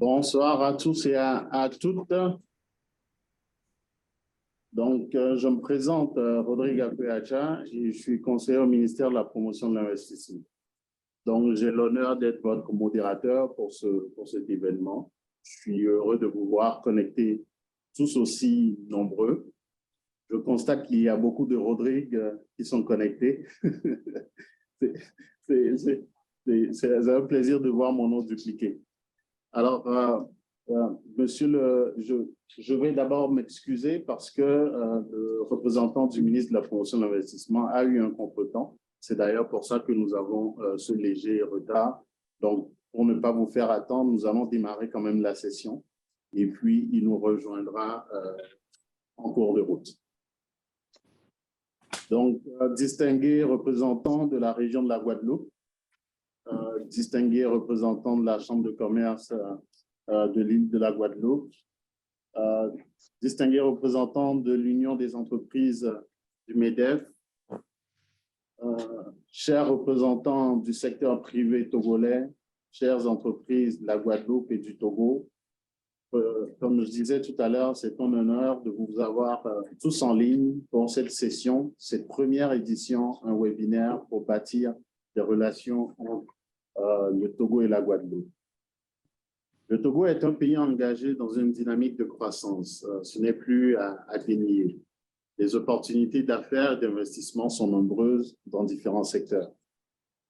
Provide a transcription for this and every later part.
Bonsoir à tous et à toutes. Donc, je me présente, Rodrigue Akuyacha, et je suis conseiller au ministère de la Promotion de l'Investissement. Donc, j'ai l'honneur d'être votre modérateur pour cet événement. Je suis heureux de vous voir connectés tous aussi nombreux. Je constate qu'il y a beaucoup de Rodrigue qui sont connectés. C'est un plaisir de voir mon nom dupliqué. Alors, je vais d'abord m'excuser parce que le représentant du ministre de la Promotion de l'Investissement a eu un contretemps. C'est d'ailleurs pour ça que nous avons ce léger retard. Donc, pour ne pas vous faire attendre, nous allons démarrer quand même la session et puis il nous rejoindra en cours de route. Donc, distingués représentants de la région de la Guadeloupe, distingués représentants de la Chambre de commerce de l'île de la Guadeloupe, distingués représentants de l'Union des entreprises du MEDEF, chers représentants du secteur privé togolais, chères entreprises de la Guadeloupe et du Togo, comme je disais tout à l'heure, c'est un honneur de vous avoir tous en ligne pour cette session, cette première édition, un webinaire pour bâtir des relations entre le Togo et la Guadeloupe. Le Togo est un pays engagé dans une dynamique de croissance. Ce n'est plus à dénier. Les opportunités d'affaires et d'investissement sont nombreuses dans différents secteurs.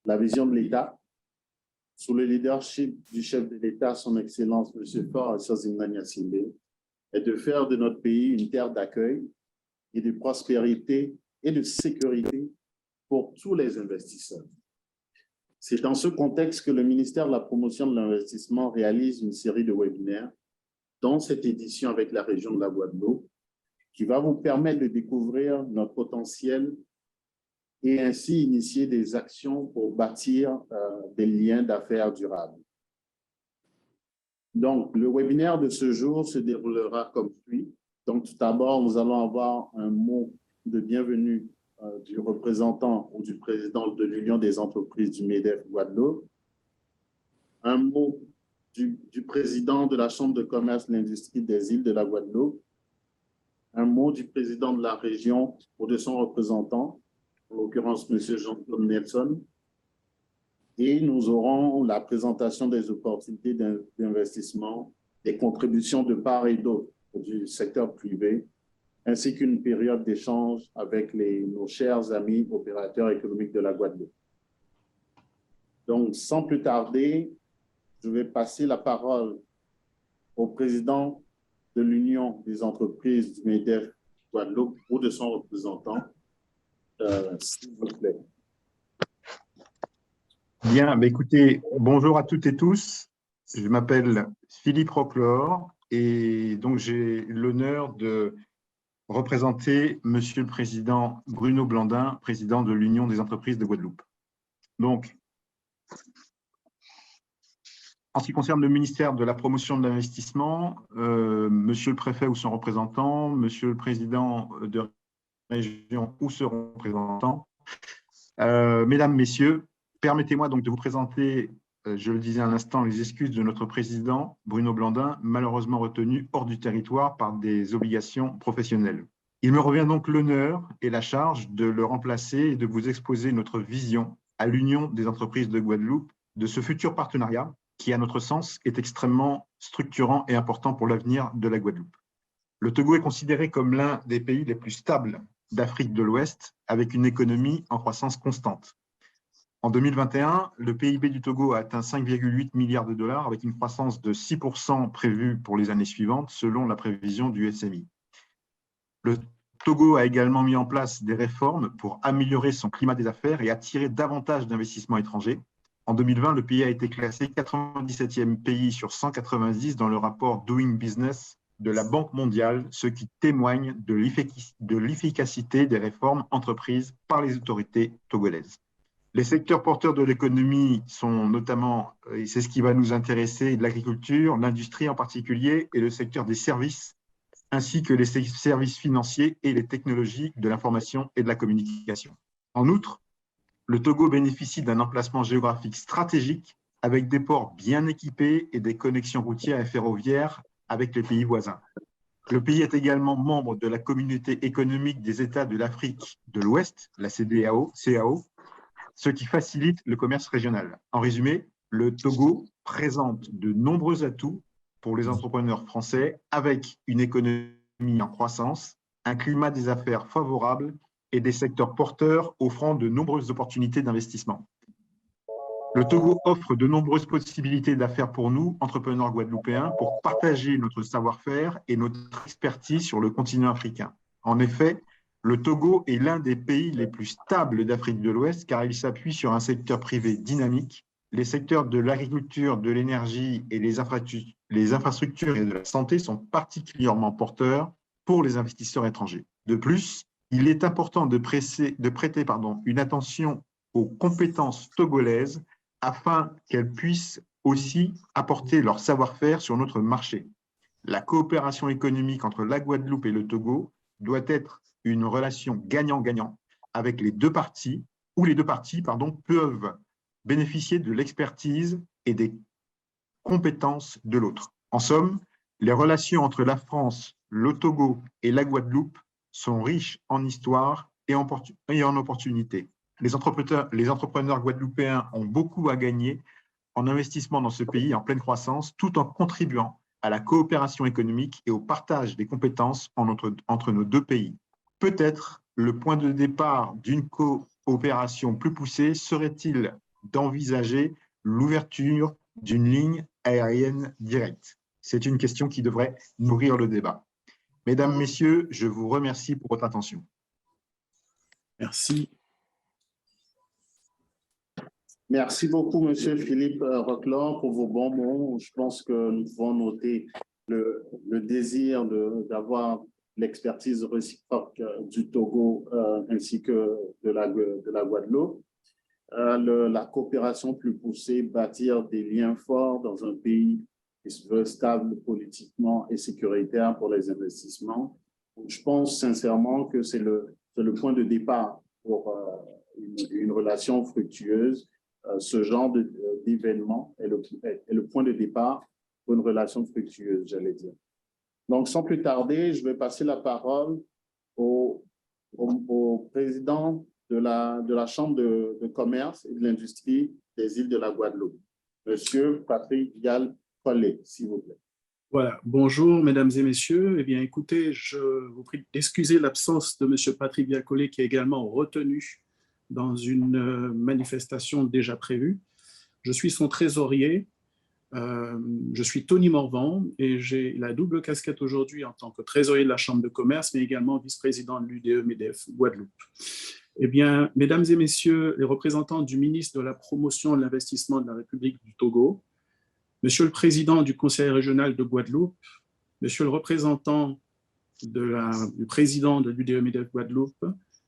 La vision de l'État, sous le leadership du chef de l'État, son Excellence M. Faure Alassane Gnassingbe, est de faire de notre pays une terre d'accueil et de prospérité et de sécurité pour tous les investisseurs. C'est dans ce contexte que le ministère de la Promotion de l'Investissement réalise une série de webinaires, dont cette édition avec la région de la Guadeloupe, qui va vous permettre de découvrir notre potentiel et ainsi initier des actions pour bâtir des liens d'affaires durables. Donc, le webinaire de ce jour se déroulera comme suit. Donc, tout d'abord, nous allons avoir un mot de bienvenue du représentant ou du président de l'Union des entreprises du MEDEF Guadeloupe, un mot du président de la Chambre de commerce et l'industrie des îles de la Guadeloupe, un mot du président de la région ou de son représentant, en l'occurrence M. Jean-Claude Nelson, et nous aurons la présentation des opportunités d'investissement, des contributions de part et d'autre du secteur privé, ainsi qu'une période d'échange avec nos chers amis opérateurs économiques de la Guadeloupe. Donc, sans plus tarder, je vais passer la parole au président de l'Union des entreprises du MEDEF Guadeloupe ou de son représentant, s'il vous plaît. Bien, écoutez, bonjour à toutes et tous. Je m'appelle Philippe Roclor et donc j'ai l'honneur de représenter Monsieur le Président Bruno Blandin, président de l'Union des entreprises de Guadeloupe. Donc, en ce qui concerne le ministère de la Promotion de l'Investissement, Monsieur le Préfet ou son représentant, Monsieur le Président de région ou son représentant, Mesdames, Messieurs, permettez-moi donc de vous présenter, je le disais à l'instant, les excuses de notre président Bruno Blandin, malheureusement retenu hors du territoire par des obligations professionnelles. Il me revient donc l'honneur et la charge de le remplacer et de vous exposer notre vision à l'Union des entreprises de Guadeloupe de ce futur partenariat qui, à notre sens, est extrêmement structurant et important pour l'avenir de la Guadeloupe. Le Togo est considéré comme l'un des pays les plus stables d'Afrique de l'Ouest, avec une économie en croissance constante. En 2021, le PIB du Togo a atteint 5,8 milliards de dollars, avec une croissance de 6% prévue pour les années suivantes, selon la prévision du FMI. Le Togo a également mis en place des réformes pour améliorer son climat des affaires et attirer davantage d'investissements étrangers. En 2020, le pays a été classé 97e pays sur 190 dans le rapport Doing Business de la Banque mondiale, ce qui témoigne de l'efficacité des réformes entreprises par les autorités togolaises. Les secteurs porteurs de l'économie sont notamment, et c'est ce qui va nous intéresser, l'agriculture, l'industrie en particulier, et le secteur des services, ainsi que les services financiers et les technologies de l'information et de la communication. En outre, le Togo bénéficie d'un emplacement géographique stratégique avec des ports bien équipés et des connexions routières et ferroviaires avec les pays voisins. Le pays est également membre de la Communauté économique des États de l'Afrique de l'Ouest, la CEDEAO, ce qui facilite le commerce régional. En résumé, le Togo présente de nombreux atouts pour les entrepreneurs français avec une économie en croissance, un climat des affaires favorable et des secteurs porteurs offrant de nombreuses opportunités d'investissement. Le Togo offre de nombreuses possibilités d'affaires pour nous, entrepreneurs guadeloupéens, pour partager notre savoir-faire et notre expertise sur le continent africain. En effet, le Togo est l'un des pays les plus stables d'Afrique de l'Ouest car il s'appuie sur un secteur privé dynamique. Les secteurs de l'agriculture, de l'énergie et les infrastructures et de la santé sont particulièrement porteurs pour les investisseurs étrangers. De plus, il est important de prêter une attention aux compétences togolaises afin qu'elles puissent aussi apporter leur savoir-faire sur notre marché. La coopération économique entre la Guadeloupe et le Togo doit être une relation gagnant-gagnant avec les deux parties, où les deux parties peuvent bénéficier de l'expertise et des compétences de l'autre. En somme, les relations entre la France, le Togo et la Guadeloupe sont riches en histoire et en opportunités. Les entrepreneurs guadeloupéens ont beaucoup à gagner en investissement dans ce pays en pleine croissance, tout en contribuant à la coopération économique et au partage des compétences entre nos deux pays. Peut-être le point de départ d'une coopération plus poussée serait-il d'envisager l'ouverture d'une ligne aérienne directe. C'est une question qui devrait nourrir le débat. Mesdames, Messieurs, je vous remercie pour votre attention. Merci. Merci beaucoup, Monsieur Philippe Roquelain, pour vos bons mots. Je pense que nous pouvons noter le désir d'avoir l'expertise réciproque du Togo ainsi que de la Guadeloupe. La coopération plus poussée, bâtir des liens forts dans un pays qui se veut stable politiquement et sécuritaire pour les investissements. Je pense sincèrement que c'est le point de départ pour une relation fructueuse. Ce genre d'événement est le point de départ pour une relation fructueuse, j'allais dire. Donc, sans plus tarder, je vais passer la parole au président de la Chambre de commerce et de l'industrie des îles de la Guadeloupe, Monsieur Patrick Vial-Collet, s'il vous plaît. Voilà, bonjour mesdames et messieurs. Eh bien, écoutez, je vous prie d'excuser l'absence de Monsieur Patrick Vial-Collet qui est également retenu dans une manifestation déjà prévue. Je suis son trésorier, je suis Tony Morvan et j'ai la double casquette aujourd'hui en tant que trésorier de la Chambre de commerce, mais également vice-président de l'UDE-MEDEF Guadeloupe. Eh bien, mesdames et messieurs les représentants du ministre de la Promotion de l'investissement de la République du Togo, Monsieur le président du Conseil régional de Guadeloupe, Monsieur le représentant du président de l'UDE-MEDEF Guadeloupe,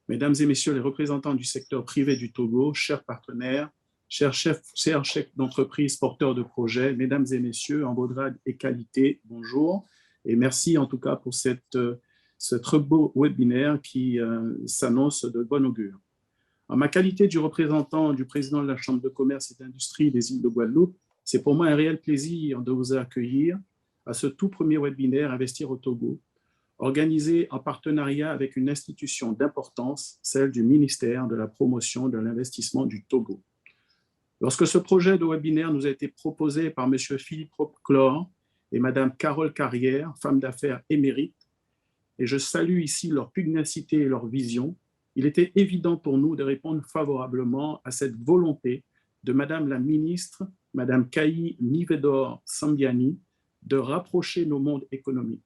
Mesdames et messieurs les représentants du secteur privé du Togo, chers partenaires, chers chefs d'entreprise, porteurs de projets, mesdames et messieurs, en vos grades et qualités, bonjour. Et merci en tout cas pour ce très beau webinaire qui s'annonce de bon augure. En ma qualité du représentant du président de la Chambre de commerce et d'industrie des îles de Guadeloupe, c'est pour moi un réel plaisir de vous accueillir à ce tout premier webinaire Investir au Togo, organisé en partenariat avec une institution d'importance, celle du ministère de la Promotion de l'investissement du Togo. Lorsque ce projet de webinaire nous a été proposé par M. Philippe Roquelain et Mme Carole Carrière, femme d'affaires émérite, et je salue ici leur pugnacité et leur vision, il était évident pour nous de répondre favorablement à cette volonté de Mme la ministre, Mme Kayi Nivedor Sambiani, de rapprocher nos mondes économiques.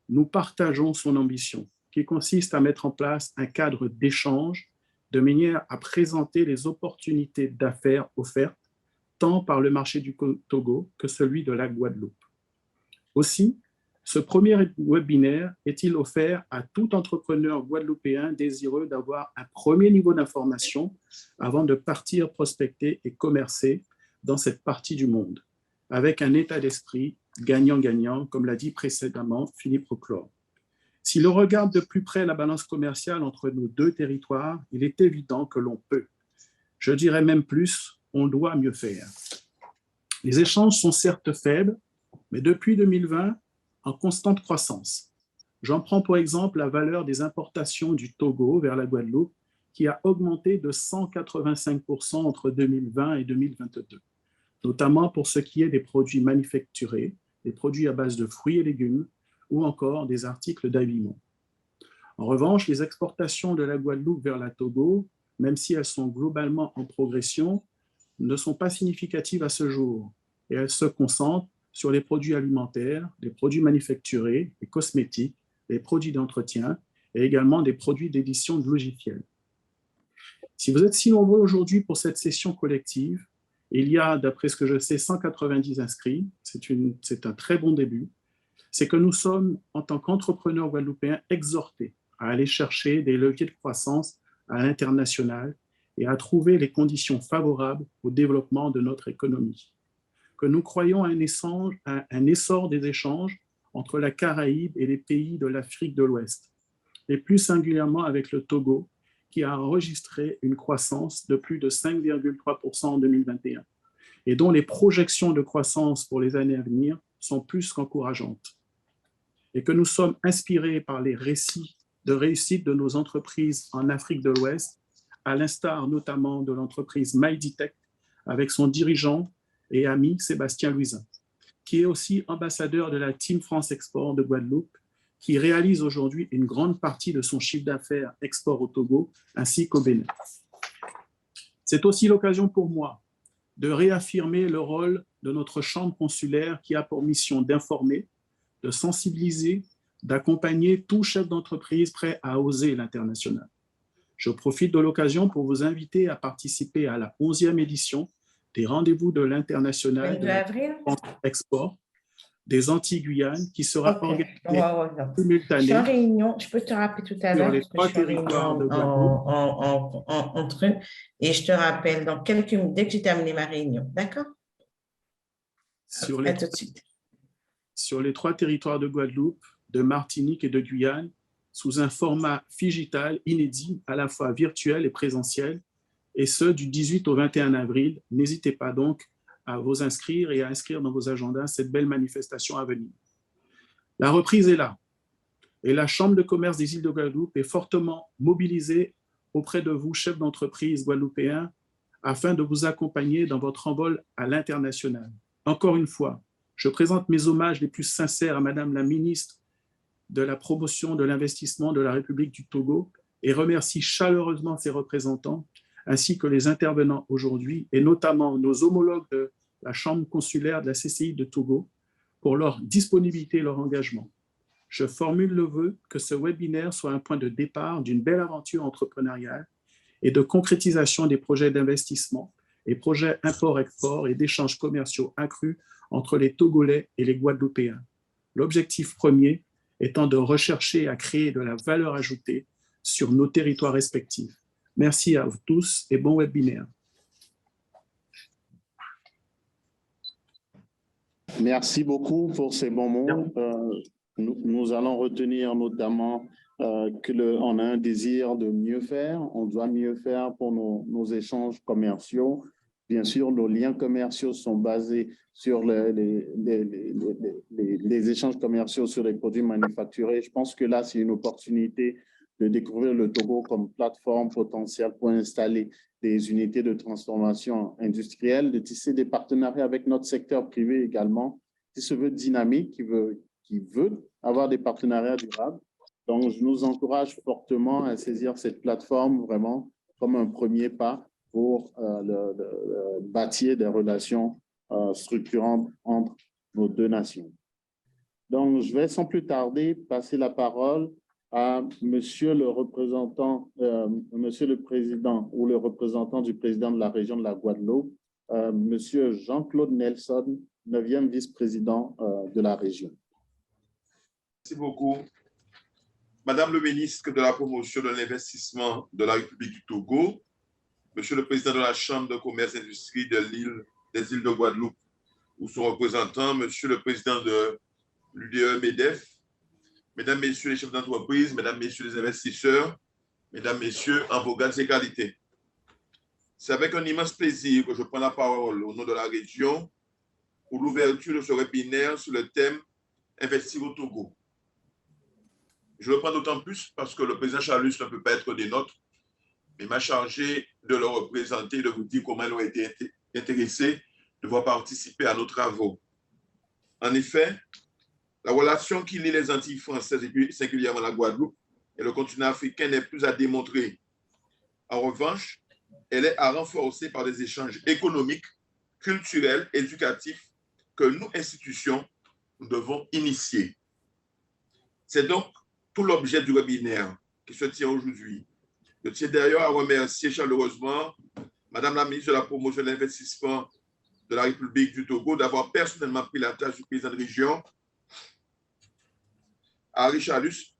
Nous partageons son ambition, qui consiste à mettre en place un cadre d'échange de manière à présenter les opportunités d'affaires offertes tant par le marché du Togo que celui de la Guadeloupe. Aussi, ce premier webinaire est-il offert à tout entrepreneur guadeloupéen désireux d'avoir un premier niveau d'information avant de partir prospecter et commercer dans cette partie du monde, avec un état d'esprit gagnant-gagnant, comme l'a dit précédemment Philippe Roquelain. Si l'on regarde de plus près la balance commerciale entre nos deux territoires, il est évident que l'on peut. Je dirais même plus, on doit mieux faire. Les échanges sont certes faibles, mais depuis 2020, en constante croissance. J'en prends pour exemple la valeur des importations du Togo vers la Guadeloupe, qui a augmenté de 185% entre 2020 et 2022, notamment pour ce qui est des produits manufacturés, des produits à base de fruits et légumes, ou encore des articles d'habillement. En revanche, les exportations de la Guadeloupe vers la Togo, même si elles sont globalement en progression, ne sont pas significatives à ce jour, et elles se concentrent sur les produits alimentaires, les produits manufacturés, les cosmétiques, les produits d'entretien et également des produits d'édition de logiciels. Si vous êtes si nombreux aujourd'hui pour cette session collective, il y a, d'après ce que je sais, 190 inscrits, c'est un très bon début, c'est que nous sommes, en tant qu'entrepreneurs guadeloupéens, exhortés à aller chercher des leviers de croissance à l'international et à trouver les conditions favorables au développement de notre économie. Que nous croyons à un essor des échanges entre la Caraïbe et les pays de l'Afrique de l'Ouest, et plus singulièrement avec le Togo, qui a enregistré une croissance de plus de 5,3% en 2021, et dont les projections de croissance pour les années à venir sont plus qu'encourageantes. Et que nous sommes inspirés par les récits de réussite de nos entreprises en Afrique de l'Ouest, à l'instar notamment de l'entreprise Maïditech, avec son dirigeant et ami Sébastien Louisin, qui est aussi ambassadeur de la Team France Export de Guadeloupe, qui réalise aujourd'hui une grande partie de son chiffre d'affaires export au Togo ainsi qu'au Bénin. C'est aussi l'occasion pour moi de réaffirmer le rôle de notre chambre consulaire qui a pour mission d'informer, de sensibiliser, d'accompagner tout chef d'entreprise prêt à oser l'international. Je profite de l'occasion pour vous inviter à participer à la 11e édition des rendez-vous de l'international de la export des Antilles-Guyane qui sera organisée simultanée. Je suis en réunion, je peux te rappeler tout à l'heure parce que je suis en réunion en truc et je te rappelle dans quelques minutes dès que j'ai terminé ma réunion, d'accord? À tout de suite. Sur les 3 territoires de Guadeloupe, de Martinique et de Guyane, sous un format figital inédit, à la fois virtuel et présentiel, et ce, du 18 au 21 avril. N'hésitez pas donc à vous inscrire et à inscrire dans vos agendas cette belle manifestation à venir. La reprise est là, et la Chambre de commerce des îles de Guadeloupe est fortement mobilisée auprès de vous, chefs d'entreprise guadeloupéens, afin de vous accompagner dans votre envol à l'international. Encore une fois, je présente mes hommages les plus sincères à Madame la ministre de la promotion de l'investissement de la République du Togo et remercie chaleureusement ses représentants ainsi que les intervenants aujourd'hui et notamment nos homologues de la Chambre consulaire de la CCI de Togo pour leur disponibilité et leur engagement. Je formule le vœu que ce webinaire soit un point de départ d'une belle aventure entrepreneuriale et de concrétisation des projets d'investissement et projets import-export et d'échanges commerciaux accrus entre les Togolais et les Guadeloupéens. L'objectif premier étant de rechercher à créer de la valeur ajoutée sur nos territoires respectifs. Merci à vous tous et bon webinaire. Merci beaucoup pour ces bons mots. Nous allons retenir notamment qu'on a un désir de mieux faire. On doit mieux faire pour nos échanges commerciaux. Bien sûr, nos liens commerciaux sont basés sur les échanges commerciaux sur les produits manufacturés. Je pense que là, c'est une opportunité de découvrir le Togo comme plateforme potentielle pour installer des unités de transformation industrielle, de tisser des partenariats avec notre secteur privé également, qui se veut dynamique, qui veut avoir des partenariats durables. Donc, je nous encourage fortement à saisir cette plateforme vraiment comme un premier pas pour bâtir des relations structurantes entre nos deux nations. Donc, je vais sans plus tarder passer la parole à Monsieur le représentant, Monsieur le Président ou le représentant du président de la région de la Guadeloupe, Monsieur Jean-Claude Nelson, 9e vice-président de la région. Merci beaucoup. Madame le ministre de la Promotion de l'Investissement de la République du Togo, Monsieur le Président de la Chambre de commerce et d'industrie des îles de Guadeloupe, ou son représentant, Monsieur le Président de l'UDE-MEDEF, Mesdames, Messieurs les chefs d'entreprise, Mesdames, Messieurs les investisseurs, Mesdames, Messieurs, en vos grades et qualités. C'est avec un immense plaisir que je prends la parole au nom de la région pour l'ouverture de ce webinaire sur le thème « Investir au Togo ». Je le prends d'autant plus parce que le président Chalus ne peut pas être des nôtres, mais m'a chargé de le représenter, de vous dire comment il a été intéressé de voir participer à nos travaux. En effet, la relation qui lie les Antilles françaises et plus singulièrement la Guadeloupe et le continent africain n'est plus à démontrer. En revanche, elle est à renforcer par des échanges économiques, culturels, éducatifs que nous, institutions, nous devons initier. C'est donc tout l'objet du webinaire qui se tient aujourd'hui. Je tiens d'ailleurs à remercier chaleureusement Madame la ministre de la Promotion de l'Investissement de la République du Togo d'avoir personnellement pris la tâche du président de région, Henri Chalus,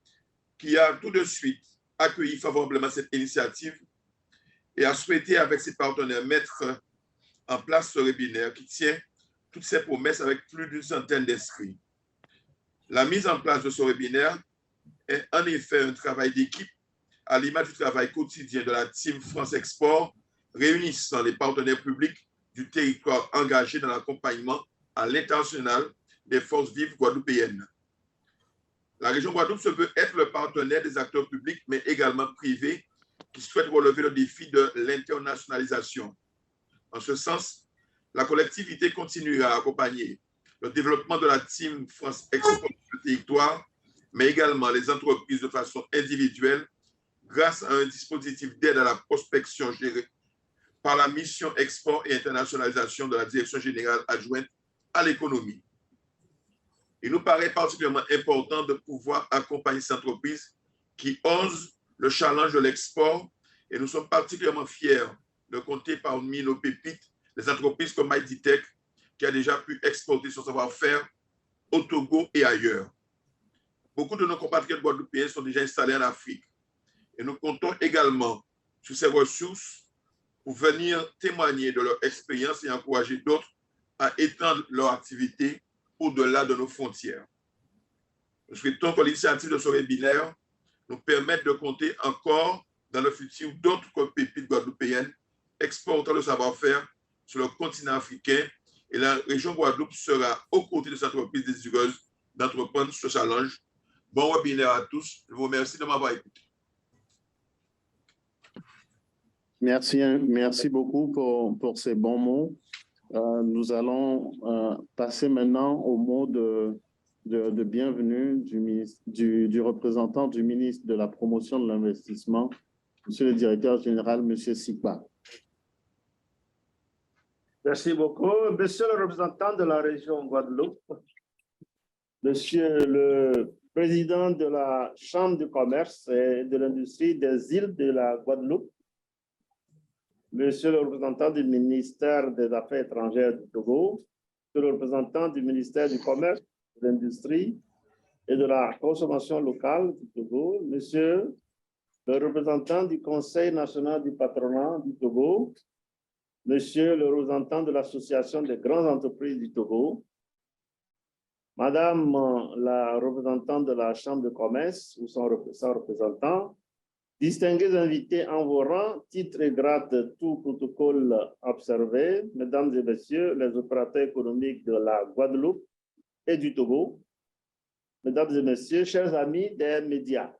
qui a tout de suite accueilli favorablement cette initiative et a souhaité avec ses partenaires mettre en place ce webinaire qui tient toutes ses promesses avec plus d'une centaine d'inscrits. La mise en place de ce webinaire est en effet un travail d'équipe à l'image du travail quotidien de la Team France Export, réunissant les partenaires publics du territoire engagés dans l'accompagnement à l'international des forces vives guadeloupéennes. La région Guadeloupe se veut être le partenaire des acteurs publics, mais également privés, qui souhaitent relever le défi de l'internationalisation. En ce sens, la collectivité continuera à accompagner le développement de la Team France Export sur le territoire, mais également les entreprises de façon individuelle, grâce à un dispositif d'aide à la prospection géré par la mission Export et Internationalisation de la Direction générale adjointe à l'économie. Il nous paraît particulièrement important de pouvoir accompagner ces entreprises qui osent le challenge de l'export et nous sommes particulièrement fiers de compter parmi nos pépites les entreprises comme Mighty-Tech qui a déjà pu exporter son savoir-faire au Togo et ailleurs. Beaucoup de nos compatriotes guadeloupéens sont déjà installés en Afrique et nous comptons également sur ces ressources pour venir témoigner de leur expérience et encourager d'autres à étendre leur activité au-delà de nos frontières. Nous souhaitons que l'initiative de ce webinaire nous permette de compter encore dans le futur d'autres pépites guadeloupéennes exportant le savoir-faire sur le continent africain et la région Guadeloupe sera aux côtés de ces entreprises désireuses d'entreprendre ce challenge. Bon webinaire à tous. Je vous remercie de m'avoir écouté. Merci beaucoup pour ces bons mots. Nous allons passer maintenant au mot de bienvenue du représentant du ministre de la Promotion de l'Investissement, Monsieur le Directeur Général, Monsieur Sikba. Merci beaucoup. Monsieur le représentant de la région Guadeloupe, Monsieur le Président de la Chambre de commerce et de l'industrie des îles de la Guadeloupe, Monsieur le représentant du ministère des Affaires étrangères du Togo, Monsieur le représentant du ministère du Commerce, de l'Industrie et de la Consommation locale du Togo, Monsieur le représentant du Conseil national du patronat du Togo, Monsieur le représentant de l'Association des grandes entreprises du Togo, Madame la représentante de la Chambre de commerce ou son représentant, distingués invités en vos rangs, titres et grades, tout protocole observé, Mesdames et Messieurs, les opérateurs économiques de la Guadeloupe et du Togo, Mesdames et Messieurs, chers amis des médias,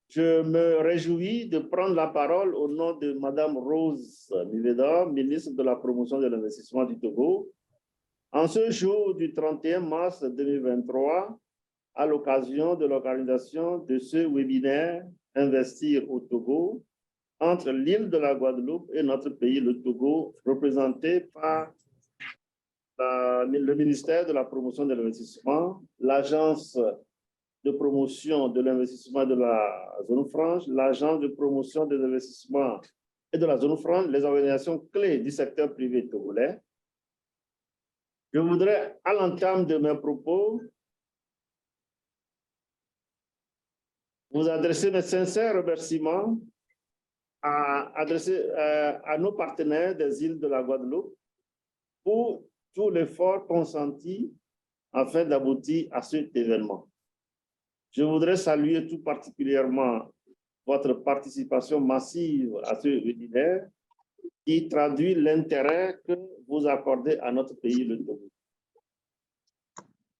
je me réjouis de prendre la parole au nom de Madame Rose Miveda, ministre de la Promotion de l'Investissement du Togo, en ce jour du 31 mars 2023, à l'occasion de l'organisation de ce webinaire « Investir au Togo » entre l'île de la Guadeloupe et notre pays, le Togo, représenté par le ministère de la Promotion de l'Investissement, l'Agence de promotion de l'investissement de la zone franche, l'Agence de promotion des investissements et de la zone franche, les organisations clés du secteur privé togolais. Je voudrais, à l'entame de mes propos, vous adresser mes sincères remerciements à nos partenaires des îles de la Guadeloupe pour tout l'effort consenti afin d'aboutir à cet événement. Je voudrais saluer tout particulièrement votre participation massive à ce webinaire qui traduit l'intérêt que vous accordez à notre pays, le Togo.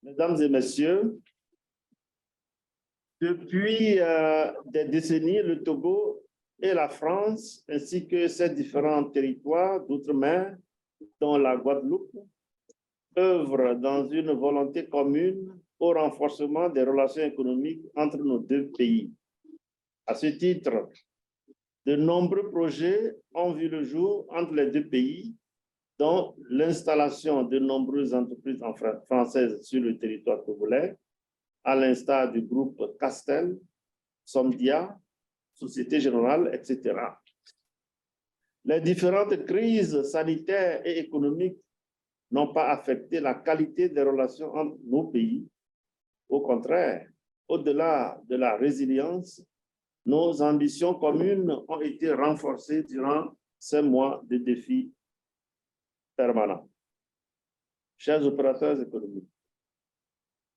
Mesdames et messieurs, depuis des décennies, le Togo et la France, ainsi que ses différents territoires d'outre-mer, dont la Guadeloupe, œuvrent dans une volonté commune au renforcement des relations économiques entre nos deux pays. À ce titre, de nombreux projets ont vu le jour entre les deux pays, dont l'installation de nombreuses entreprises françaises sur le territoire togolais, à l'instar du groupe Castel, Somdia, Société Générale, etc. Les différentes crises sanitaires et économiques n'ont pas affecté la qualité des relations entre nos pays. Au contraire, au-delà de la résilience, nos ambitions communes ont été renforcées durant ces mois de défis permanents. Chers opérateurs économiques,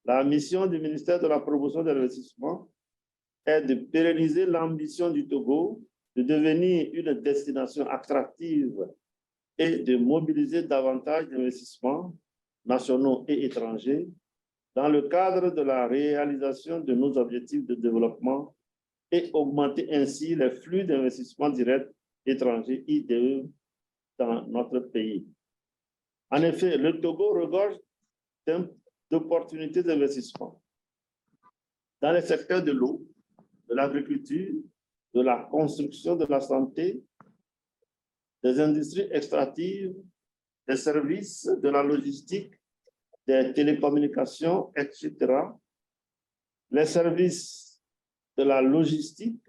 la mission du ministère de la Promotion de l'investissement est de pérenniser l'ambition du Togo de devenir une destination attractive et de mobiliser davantage d'investissements nationaux et étrangers dans le cadre de la réalisation de nos objectifs de développement et augmenter ainsi les flux d'investissements directs étrangers IDE dans notre pays. En effet, le Togo regorge d'opportunités d'investissement dans les secteurs de l'eau, de l'agriculture, de la construction, de la santé, des industries extractives, des services, de la logistique, des télécommunications, etc. Les services de la logistique,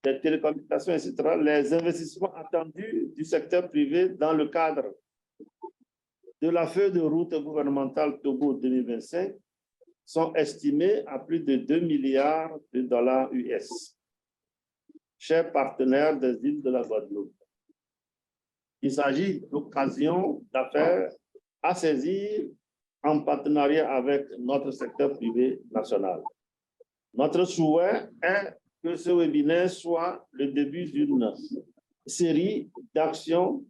des télécommunications, etc. Les investissements attendus du secteur privé dans le cadre de la feuille de route gouvernementale Togo 2025 sont estimés à plus de 2 milliards de dollars US. Chers partenaires des îles de la Guadeloupe, il s'agit d'occasions d'affaires à saisir en partenariat avec notre secteur privé national. Notre souhait est que ce webinaire soit le début d'une série d'actions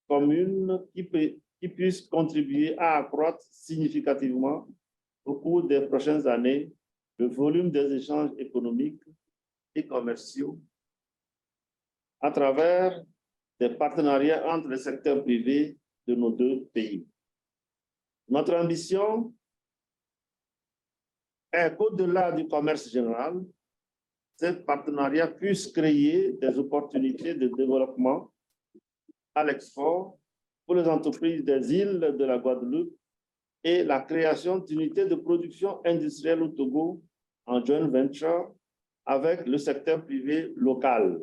communes qui puissent contribuer à accroître significativement au cours des prochaines années le volume des échanges économiques et commerciaux à travers des partenariats entre les secteurs privés de nos deux pays. Notre ambition est qu'au-delà du commerce général, ces partenariats puissent créer des opportunités de développement à l'export pour les entreprises des îles de la Guadeloupe et la création d'unités de production industrielle au Togo en joint venture avec le secteur privé local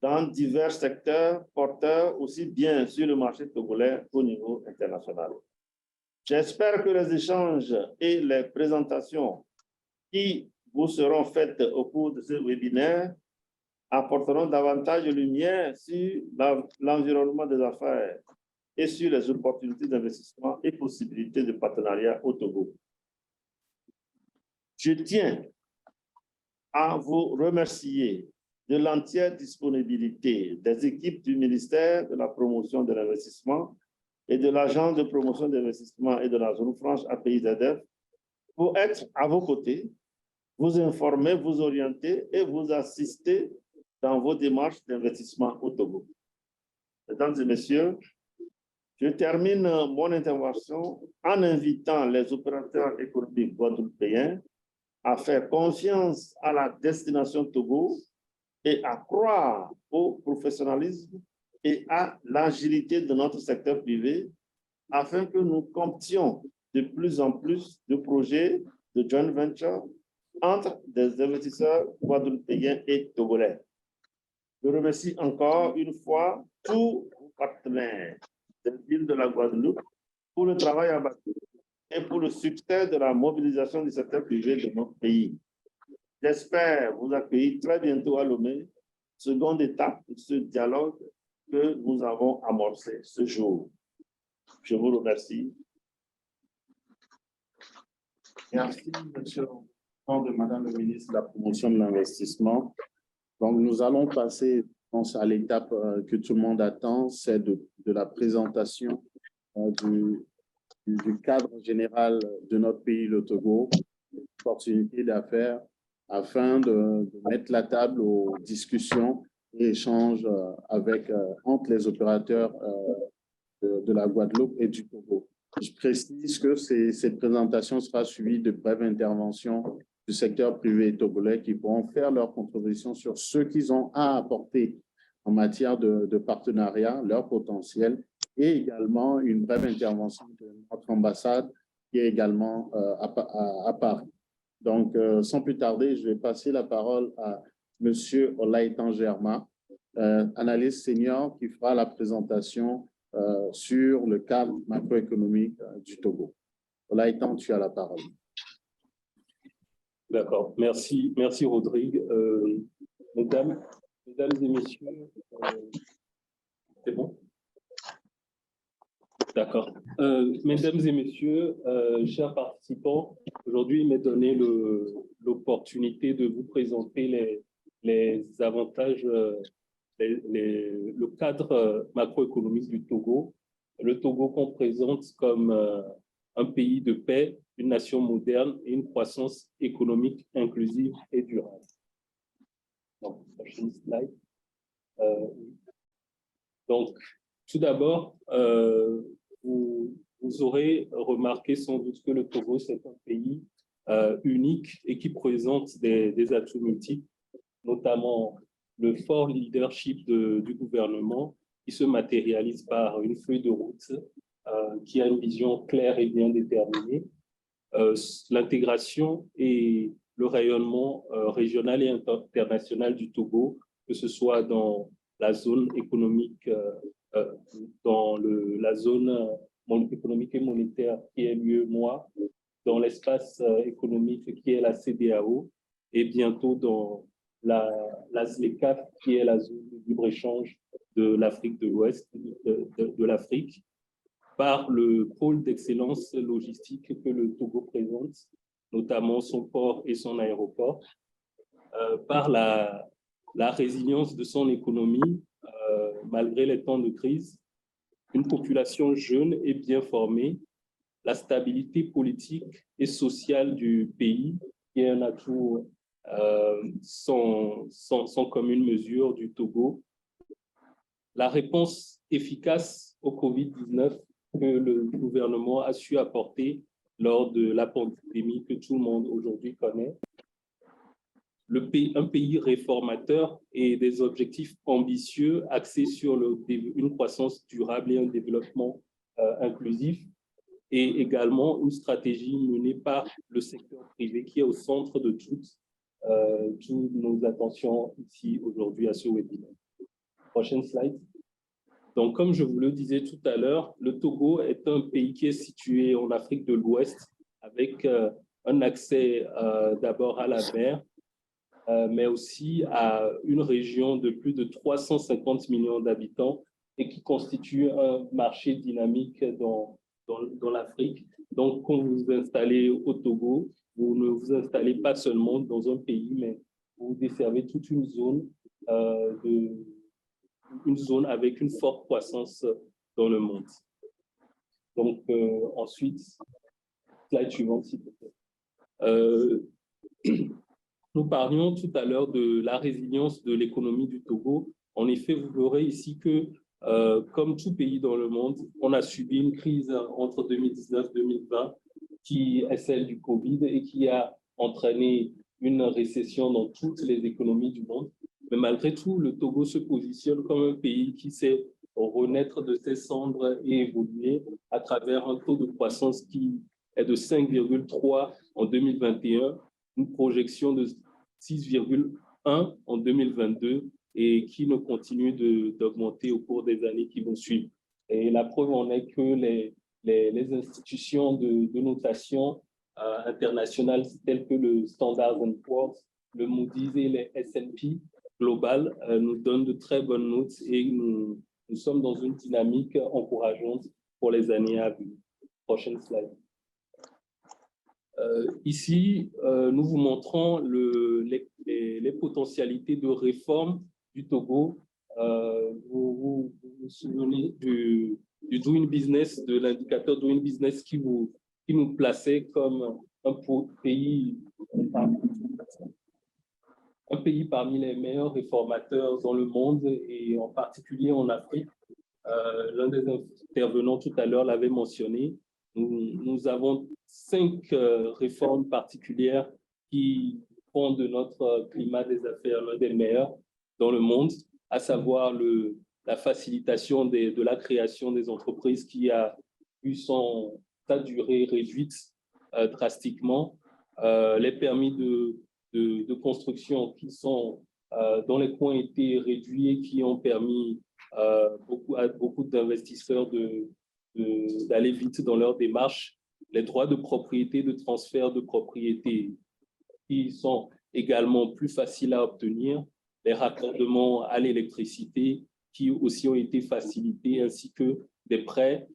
dans divers secteurs porteurs aussi bien sur le marché togolais qu'au niveau international. J'espère que les échanges et les présentations qui vous seront faites au cours de ce webinaire apporteront davantage de lumière sur l'environnement des affaires et sur les opportunités d'investissement et possibilités de partenariat au Togo. Je tiens à vous remercier de l'entière disponibilité des équipes du ministère de la Promotion de l'Investissement et de l'Agence de promotion d'investissement et de la zone franche API-ZF pour être à vos côtés, vous informer, vous orienter et vous assister dans vos démarches d'investissement au Togo. Mesdames et messieurs, je termine mon intervention en invitant les opérateurs économiques guadeloupéens à faire confiance à la destination Togo et à croire au professionnalisme et à l'agilité de notre secteur privé afin que nous comptions de plus en plus de projets de joint venture entre des investisseurs guadeloupéens et togolais. Je remercie encore une fois tous vos partenaires des îles de la Guadeloupe pour le travail abattu et pour le succès de la mobilisation du secteur privé de notre pays. J'espère vous accueillir très bientôt à Lomé, seconde étape de ce dialogue que nous avons amorcé ce jour. Je vous remercie. Merci, monsieur le président de Madame le ministre de la Promotion de l'Investissement. Donc, nous allons passer pense à l'étape que tout le monde attend, c'est de la présentation du cadre général de notre pays, le Togo, opportunité d'affaires afin de mettre la table aux discussions et échanges entre les opérateurs de la Guadeloupe et du Togo. Je précise que cette présentation sera suivie de brèves interventions du secteur privé togolais qui pourront faire leur contribution sur ce qu'ils ont à apporter en matière de partenariat, leur potentiel, et également une brève intervention de notre ambassade qui est également à Paris. Donc, sans plus tarder, je vais passer la parole à M. Olaïtan Germain, analyste senior qui fera la présentation sur le cadre macroéconomique du Togo. Olaïtan, tu as la parole. D'accord, merci Rodrigue. Mesdames et messieurs, c'est bon? D'accord. Mesdames et messieurs, chers participants, aujourd'hui, il m'est donné l'opportunité de vous présenter les avantages, le cadre macroéconomique du Togo. Le Togo qu'on présente comme un pays de paix, une nation moderne et une croissance économique inclusive et durable. Donc, prochaine slide. Donc, tout d'abord, vous aurez remarqué sans doute que le Togo, c'est un pays unique et qui présente des atouts multiples, notamment le fort leadership du gouvernement qui se matérialise par une feuille de route qui a une vision claire et bien déterminée, l'intégration et le rayonnement régional et international du Togo, que ce soit dans la zone économique, dans la zone économique et monétaire qui est l'UEMOA, dans l'espace économique qui est la CEDEAO, et bientôt dans la ZLECAf qui est la zone de libre-échange de l'Afrique de l'Ouest, de l'Afrique, par le pôle d'excellence logistique que le Togo présente, notamment son port et son aéroport, par la résilience de son économie, malgré les temps de crise, une population jeune et bien formée, la stabilité politique et sociale du pays, qui est un atout sans commune mesure du Togo, la réponse efficace au Covid-19 que le gouvernement a su apporter lors de la pandémie que tout le monde aujourd'hui connaît, un pays réformateur et des objectifs ambitieux axés sur une croissance durable et un développement inclusif, et également une stratégie menée par le secteur privé qui est au centre de toutes nos attentions ici aujourd'hui à ce webinaire. Prochaine slide. Donc, comme je vous le disais tout à l'heure, le Togo est un pays qui est situé en Afrique de l'Ouest avec un accès d'abord à la mer, mais aussi à une région de plus de 350 millions d'habitants et qui constitue un marché dynamique dans l'Afrique. Donc, quand vous vous installez au Togo, vous ne vous installez pas seulement dans un pays, mais vous desservez toute une zone avec une forte croissance dans le monde. Donc, ensuite, slide suivante, s'il vous plaît. Nous parlions tout à l'heure de la résilience de l'économie du Togo. En effet, vous verrez ici que, comme tout pays dans le monde, on a subi une crise entre 2019 et 2020 qui est celle du Covid et qui a entraîné une récession dans toutes les économies du monde. Mais malgré tout, le Togo se positionne comme un pays qui sait renaître de ses cendres et évoluer à travers un taux de croissance qui est de 5,3 en 2021, une projection de 6,1 en 2022 et qui ne continue d'augmenter au cours des années qui vont suivre. Et la preuve en est que les institutions de notation internationales telles que le Standard & Poor's, le Moody's et les S&P Global nous donnent de très bonnes notes et nous sommes dans une dynamique encourageante pour les années à venir. Prochaine slide. Ici, nous vous montrons les potentialités de réforme du Togo vous vous souvenez du Doing Business, de l'indicateur Doing Business qui nous plaçait comme un pays parmi les meilleurs réformateurs dans le monde et en particulier en Afrique. L'un des intervenants tout à l'heure l'avait mentionné. Nous avons 5 réformes particulières qui font de notre climat des affaires l'un des meilleurs dans le monde, à savoir la facilitation de la création des entreprises qui a eu sa durée réduite drastiquement, les permis de construction dont les coûts ont été réduits et qui ont permis à beaucoup d'investisseurs d'aller vite dans leur démarche, les droits de propriété, de transfert de propriété qui sont également plus faciles à obtenir, les raccordements à l'électricité qui aussi ont été facilités, ainsi que des prêts,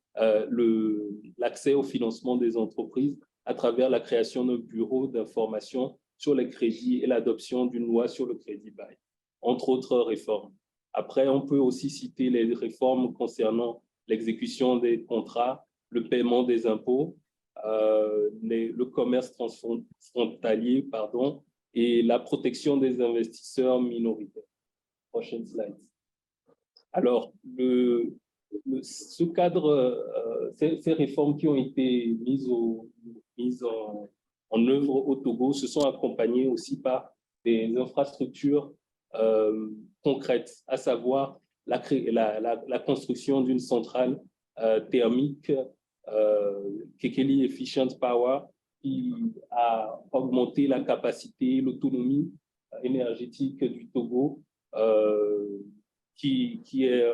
l'accès au financement des entreprises à travers la création d'un bureau d'information sur les crédits et l'adoption d'une loi sur le crédit bail, entre autres réformes. Après, on peut aussi citer les réformes concernant l'exécution des contrats, le paiement des impôts, le commerce transfrontalier, et la protection des investisseurs minoritaires. Prochaine slide. Alors, ce cadre, ces réformes qui ont été mises en œuvre au Togo se sont accompagnées aussi par des infrastructures concrètes, à savoir la construction d'une centrale thermique, Kekeli Efficient Power, qui a augmenté la capacité, l'autonomie énergétique du Togo, qui est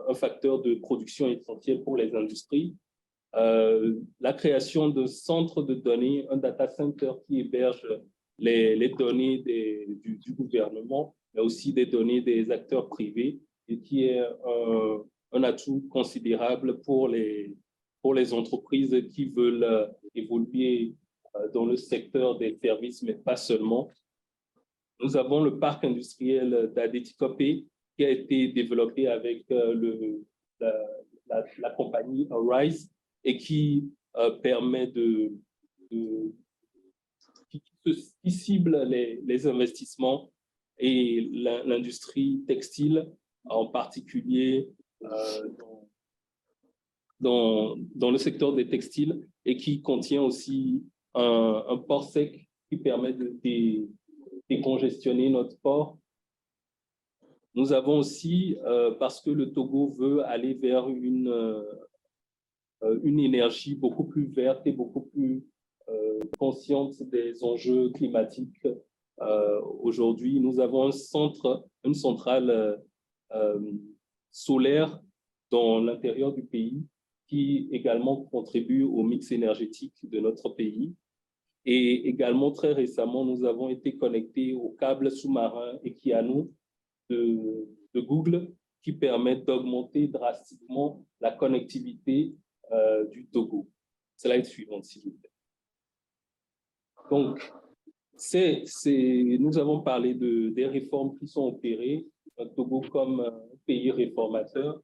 un facteur de production essentiel pour les industries. La création de centres de données, un data center qui héberge les données du gouvernement, mais aussi des données des acteurs privés, et qui est un atout considérable pour les entreprises qui veulent évoluer dans le secteur des services, mais pas seulement. Nous avons le parc industriel d'Adétikopé qui a été développé avec la compagnie Arise et qui permet qui cible les investissements et l'industrie textile, en particulier dans le secteur des textiles, et qui contient aussi un port sec qui permet de décongestionner notre port. Nous avons aussi, parce que le Togo veut aller vers une énergie beaucoup plus verte et beaucoup plus consciente des enjeux climatiques, aujourd'hui, nous avons une centrale solaire dans l'intérieur du pays qui également contribue au mix énergétique de notre pays. Et également, très récemment, nous avons été connectés au câble sous-marin Equiano de Google, qui permet d'augmenter drastiquement la connectivité du Togo. Slide suivante, s'il vous plaît. Donc, nous avons parlé des réformes qui sont opérées, Togo comme un pays réformateur,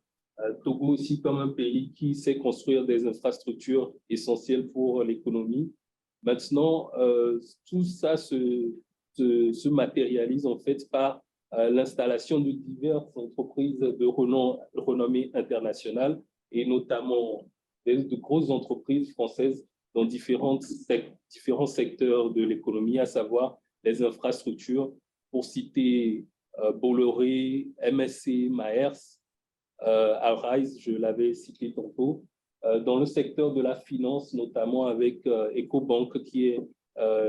Togo aussi comme un pays qui sait construire des infrastructures essentielles pour l'économie. Maintenant, tout ça se matérialise en fait par l'installation de diverses entreprises de renommée internationale, et notamment de grosses entreprises françaises dans différents secteurs de l'économie, à savoir les infrastructures, pour citer Bolloré, MSC, Maersk, Arise, je l'avais cité tantôt, dans le secteur de la finance, notamment avec Ecobank, qui est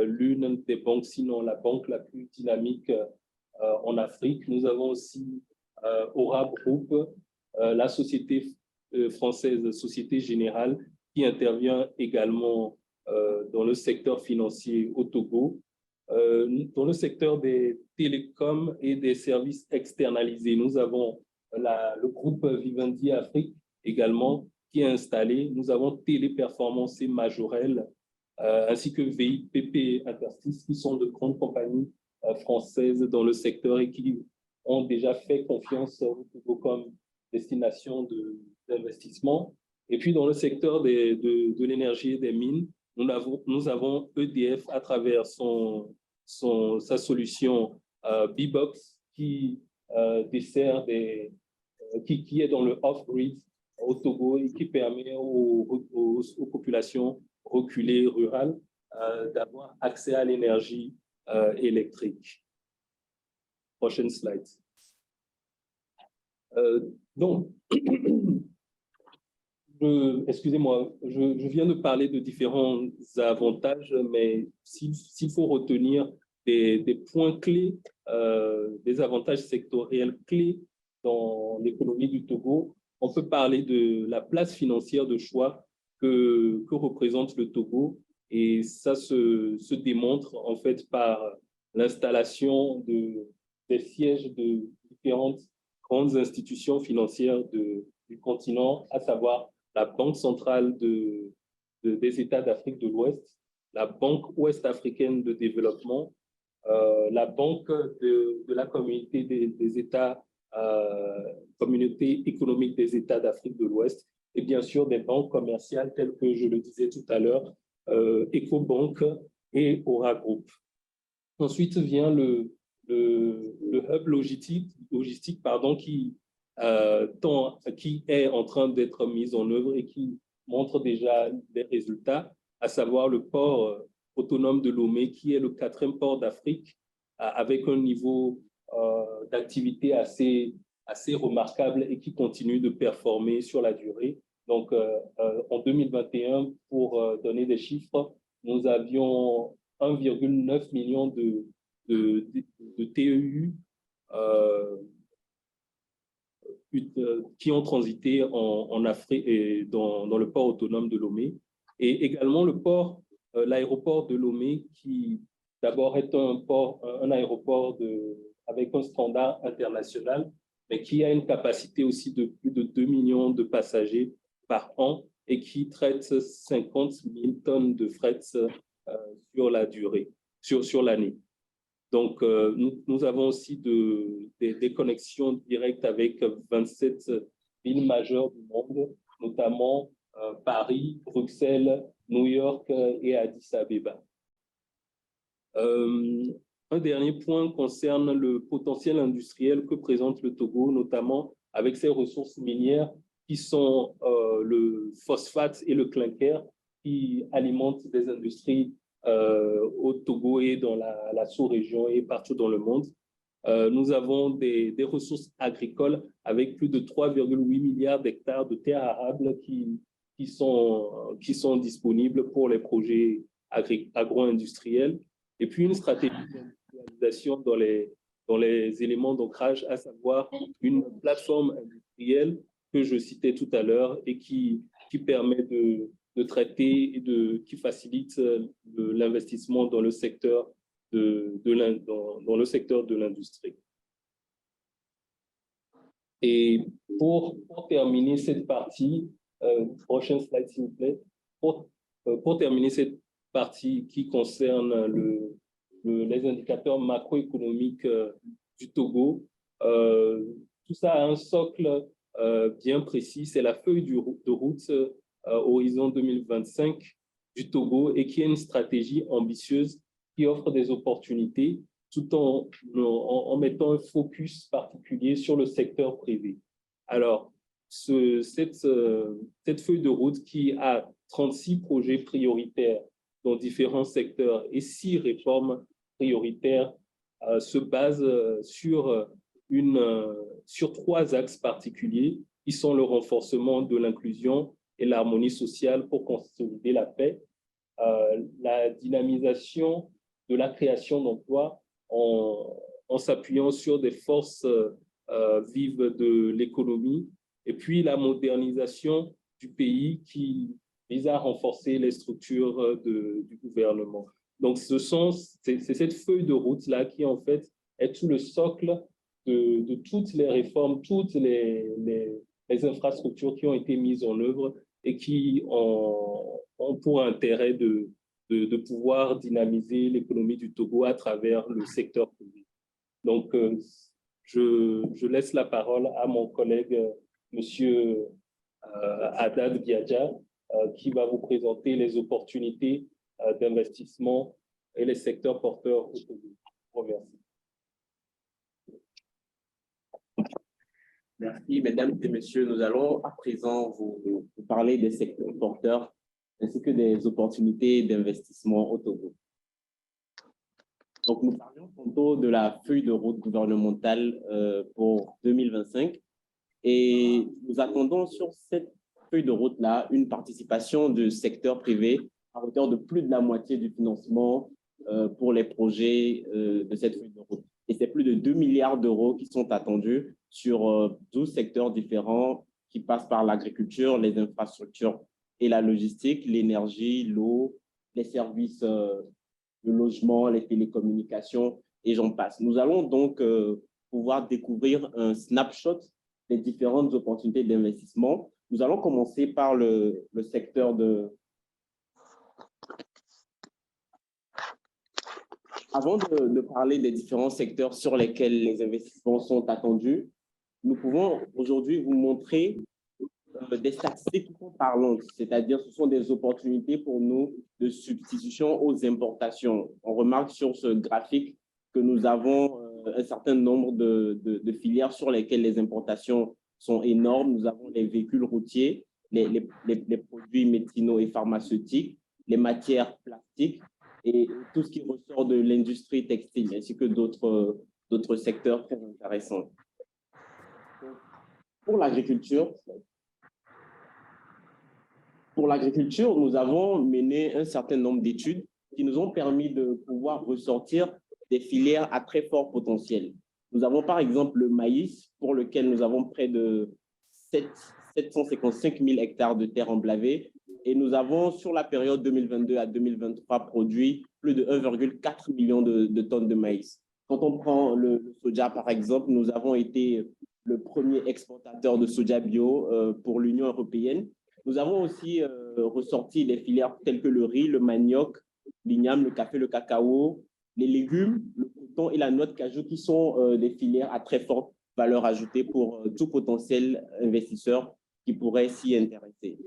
l'une des banques, sinon la banque la plus dynamique en Afrique. Nous avons aussi Aura Group, la société française Société Générale, qui intervient également dans le secteur financier au Togo, dans le secteur des télécoms et des services externalisés. Nous avons le groupe Vivendi Afrique également qui est installé. Nous avons Téléperformance et Majorel, ainsi que VIPP Intersys, qui sont de grandes compagnies françaises dans le secteur et qui ont déjà fait confiance au Togo comme destination d'investissement. Et puis, dans le secteur de l'énergie et des mines, nous avons EDF à travers sa solution B-Box qui dessert qui est dans le off-grid au Togo et qui permet aux populations reculées rurales d'avoir accès à l'énergie électrique. Prochaine slide. Donc, excusez-moi, je viens de parler de différents avantages, mais s'il faut retenir des points clés, des avantages sectoriels clés dans l'économie du Togo, on peut parler de la place financière de choix que représente le Togo, et ça se démontre en fait par l'installation des sièges de différentes grandes institutions financières du continent, à savoir la Banque centrale des États d'Afrique de l'Ouest, la Banque ouest-africaine de développement, la Banque de la communauté des États, communauté économique des États d'Afrique de l'Ouest, et bien sûr des banques commerciales telles que je le disais tout à l'heure, Ecobank et Aura Group. Ensuite vient le hub logistique qui est en train d'être mis en œuvre et qui montre déjà des résultats, à savoir le port autonome de Lomé, qui est le 4e port d'Afrique, avec un niveau d'activité assez remarquable et qui continue de performer sur la durée. Donc, en 2021, pour donner des chiffres, nous avions 1,9 million de TEU qui ont transité en Afrique et dans le port autonome de Lomé. Et également l'aéroport de Lomé, qui d'abord est un aéroport avec un standard international, mais qui a une capacité aussi de plus de 2 millions de passagers par an et qui traite 50 000 tonnes de fret sur la durée, sur l'année. Donc, nous avons aussi des connexions directes avec 27 villes majeures du monde, notamment Paris, Bruxelles, New York et Addis Abeba. Un dernier point concerne le potentiel industriel que présente le Togo, notamment avec ses ressources minières qui sont le phosphate et le clinker, qui alimentent des industries au Togo et dans la sous-région et partout dans le monde. Nous avons des ressources agricoles avec plus de 3,8 milliards d'hectares de terres arables qui sont disponibles pour les projets agro-industriels. Et puis une stratégie d'industrialisation dans les éléments d'ancrage, à savoir une plateforme industrielle que je citais tout à l'heure et qui permet de traiter et qui facilite l'investissement dans le secteur dans le secteur de l'industrie. Et pour terminer cette partie, prochaine slide s'il vous plaît, pour terminer cette partie qui concerne les indicateurs macroéconomiques du Togo, tout ça a un socle bien précis, c'est la feuille de route horizon 2025 du Togo et qui est une stratégie ambitieuse qui offre des opportunités tout en mettant un focus particulier sur le secteur privé. Alors, cette feuille de route qui a 36 projets prioritaires dans différents secteurs et 6 réformes prioritaires se base sur 3 axes particuliers qui sont le renforcement de l'inclusion et l'harmonie sociale pour consolider la paix, la dynamisation de la création d'emplois en s'appuyant sur des forces vives de l'économie, et puis la modernisation du pays qui vise à renforcer les structures du gouvernement. Donc, c'est cette feuille de route-là qui, en fait, est tout le socle de toutes les réformes, toutes les infrastructures qui ont été mises en œuvre et qui ont pour intérêt de pouvoir dynamiser l'économie du Togo à travers le secteur privé. Donc, je laisse la parole à mon collègue, Monsieur Haddad Diadja, qui va vous présenter les opportunités d'investissement et les secteurs porteurs au Togo. Je vous remercie. Merci, mesdames et messieurs. Nous allons à présent vous parler des secteurs porteurs ainsi que des opportunités d'investissement au Togo. Donc, nous parlions tantôt de la feuille de route gouvernementale pour 2025 et nous attendons sur cette feuille de route-là une participation du secteur privé à hauteur de plus de la moitié du financement pour les projets de cette feuille de route. Et c'est plus de 2 milliards d'euros qui sont attendus sur 12 secteurs différents qui passent par l'agriculture, les infrastructures et la logistique, l'énergie, l'eau, les services de logement, les télécommunications et j'en passe. Nous allons donc pouvoir découvrir un snapshot des différentes opportunités d'investissement. Nous allons commencer par le secteur de... Avant de parler des différents secteurs sur lesquels les investissements sont attendus, nous pouvons aujourd'hui vous montrer des statistiques qui sont parlantes, c'est-à-dire ce sont des opportunités pour nous de substitution aux importations. On remarque sur ce graphique que nous avons un certain nombre de filières sur lesquelles les importations sont énormes. Nous avons les véhicules routiers, les produits médicaux et pharmaceutiques, les matières plastiques, et tout ce qui ressort de l'industrie textile, ainsi que d'autres secteurs très intéressants. Pour l'agriculture, nous avons mené un certain nombre d'études qui nous ont permis de pouvoir ressortir des filières à très fort potentiel. Nous avons par exemple le maïs, pour lequel nous avons près de 755 000 hectares de terres emblavées. Et nous avons, sur la période 2022 à 2023, produit plus de 1,4 million de tonnes de maïs. Quand on prend le soja, par exemple, nous avons été le premier exportateur de soja bio pour l'Union européenne. Nous avons aussi ressorti des filières telles que le riz, le manioc, l'igname, le café, le cacao, les légumes, le coton et la noix de cajou qui sont des filières à très forte valeur ajoutée pour tout potentiel investisseur qui pourrait s'y intéresser.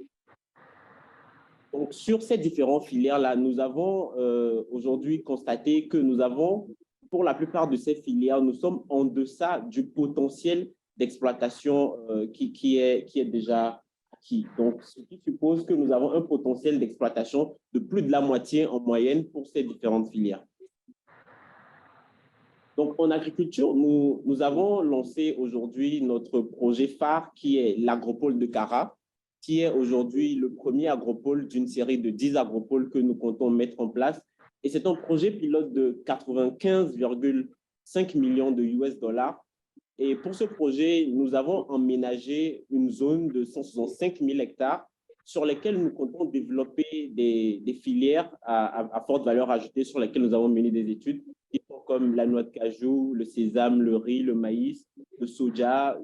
Donc, sur ces différentes filières-là, nous avons aujourd'hui constaté que nous avons, pour la plupart de ces filières, nous sommes en deçà du potentiel d'exploitation qui est déjà acquis. Donc, ce qui suppose que nous avons un potentiel d'exploitation de plus de la moitié en moyenne pour ces différentes filières. Donc, en agriculture, nous avons lancé aujourd'hui notre projet phare qui est l'agropole de Kara, qui est aujourd'hui le premier agropole d'une série de 10 agropoles que nous comptons mettre en place. Et c'est un projet pilote de 95,5 millions de US dollars. Et pour ce projet, nous avons emménagé une zone de 165 000 hectares sur lesquels nous comptons développer des filières à forte valeur ajoutée sur lesquelles nous avons mené des études, qui sont comme la noix de cajou, le sésame, le riz, le maïs, le soja,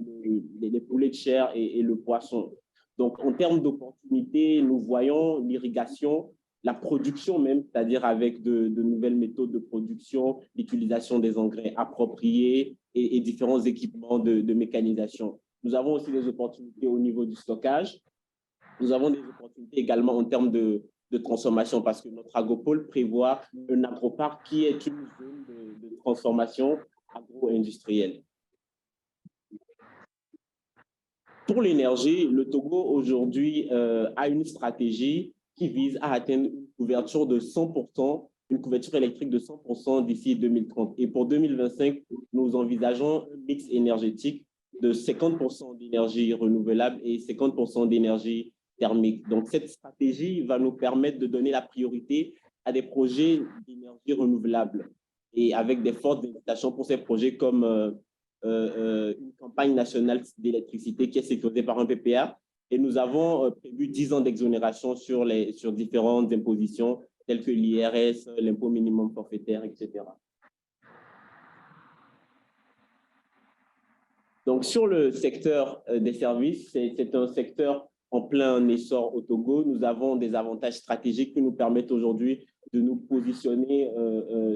les poulets de chair et le poisson. Donc, en termes d'opportunités, nous voyons l'irrigation, la production même, c'est-à-dire avec de nouvelles méthodes de production, l'utilisation des engrais appropriés et différents équipements de mécanisation. Nous avons aussi des opportunités au niveau du stockage. Nous avons des opportunités également en termes de transformation parce que notre agropole prévoit un agroparc qui est une zone de transformation agro-industrielle. Pour l'énergie, le Togo aujourd'hui a une stratégie qui vise à atteindre une couverture de 100%, une couverture électrique de 100% d'ici 2030. Et pour 2025, nous envisageons un mix énergétique de 50% d'énergie renouvelable et 50% d'énergie thermique. Donc, cette stratégie va nous permettre de donner la priorité à des projets d'énergie renouvelable et avec des fortes incitations pour ces projets comme une campagne nationale d'électricité qui est sécurisée par un PPA. Et nous avons prévu 10 ans d'exonération sur différentes impositions telles que l'IRS, l'impôt minimum forfaitaire, etc. Donc, sur le secteur des services, c'est un secteur en plein essor au Togo. Nous avons des avantages stratégiques qui nous permettent aujourd'hui de nous positionner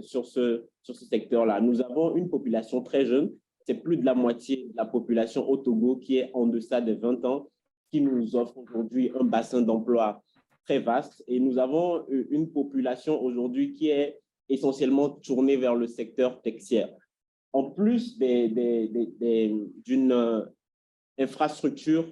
sur ce secteur-là. Nous avons une population très jeune. c'est plus de la moitié de la population au Togo qui est en deçà des 20 ans, qui nous offre aujourd'hui un bassin d'emploi très vaste. Et nous avons une population aujourd'hui qui est essentiellement tournée vers le secteur tertiaire. En plus d'une infrastructure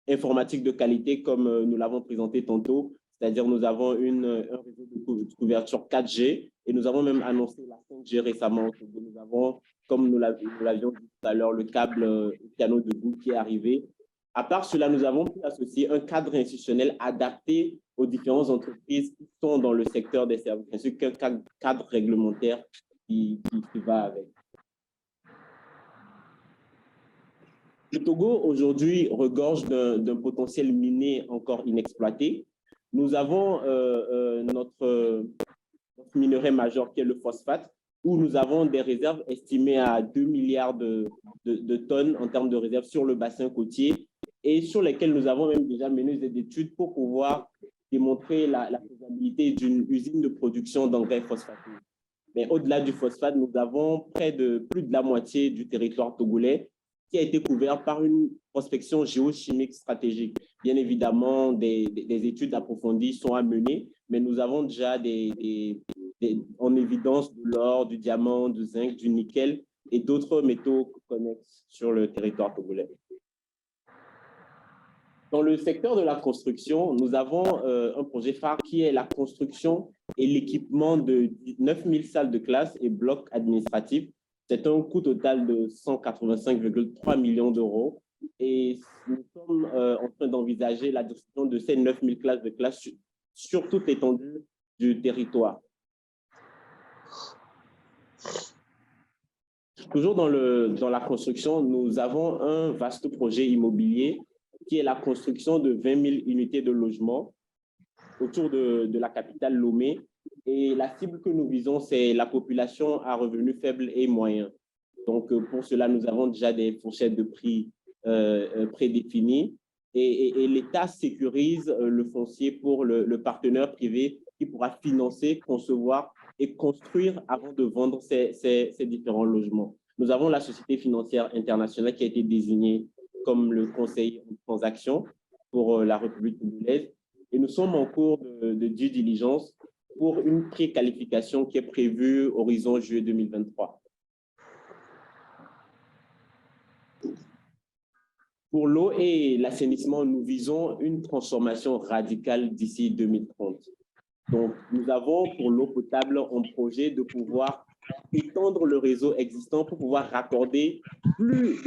informatique de qualité, comme nous l'avons présenté tantôt, c'est-à-dire nous avons un réseau de couverture 4G et nous avons même annoncé la 5G récemment. Nous avons, comme nous l'avions dit tout à l'heure, le câble piano de bout qui est arrivé. À part cela, nous avons pu associer un cadre institutionnel adapté aux différentes entreprises qui sont dans le secteur des services, ainsi qu'un cadre réglementaire qui va avec. Le Togo, aujourd'hui, regorge d'un potentiel minier encore inexploité. Nous avons notre minerai majeur qui est le phosphate, où nous avons des réserves estimées à 2 milliards de tonnes en termes de réserves sur le bassin côtier et sur lesquelles nous avons même déjà mené des études pour pouvoir démontrer la faisabilité d'une usine de production d'engrais phosphatés. Mais au-delà du phosphate, nous avons plus de la moitié du territoire togolais qui a été couvert par une prospection géochimique stratégique. Bien évidemment, des études approfondies sont à mener, mais nous avons déjà en évidence de l'or, du diamant, du zinc, du nickel et d'autres métaux connexes sur le territoire togolais. Dans le secteur de la construction, nous avons un projet phare qui est la construction et l'équipement de 9000 salles de classe et blocs administratifs. C'est un coût total de 185,3 millions d'euros et nous sommes en train d'envisager la destruction de ces 9000 classes de classe sur toute l'étendue du territoire. Toujours dans la construction, nous avons un vaste projet immobilier qui est la construction de 20 000 unités de logement autour de la capitale Lomé. Et la cible que nous visons, c'est la population à revenus faibles et moyens. Donc, pour cela, nous avons déjà des fourchettes de prix prédéfinies. Et l'État sécurise le foncier pour le partenaire privé qui pourra financer, concevoir et construire avant de vendre ces différents logements. Nous avons la Société financière internationale qui a été désignée comme le conseil en transaction pour la République togolaise. Et nous sommes en cours de due diligence pour une préqualification qui est prévue horizon juillet 2023. Pour l'eau et l'assainissement, nous visons une transformation radicale d'ici 2030. Donc, nous avons pour l'eau potable un projet de pouvoir étendre le réseau existant pour pouvoir raccorder plus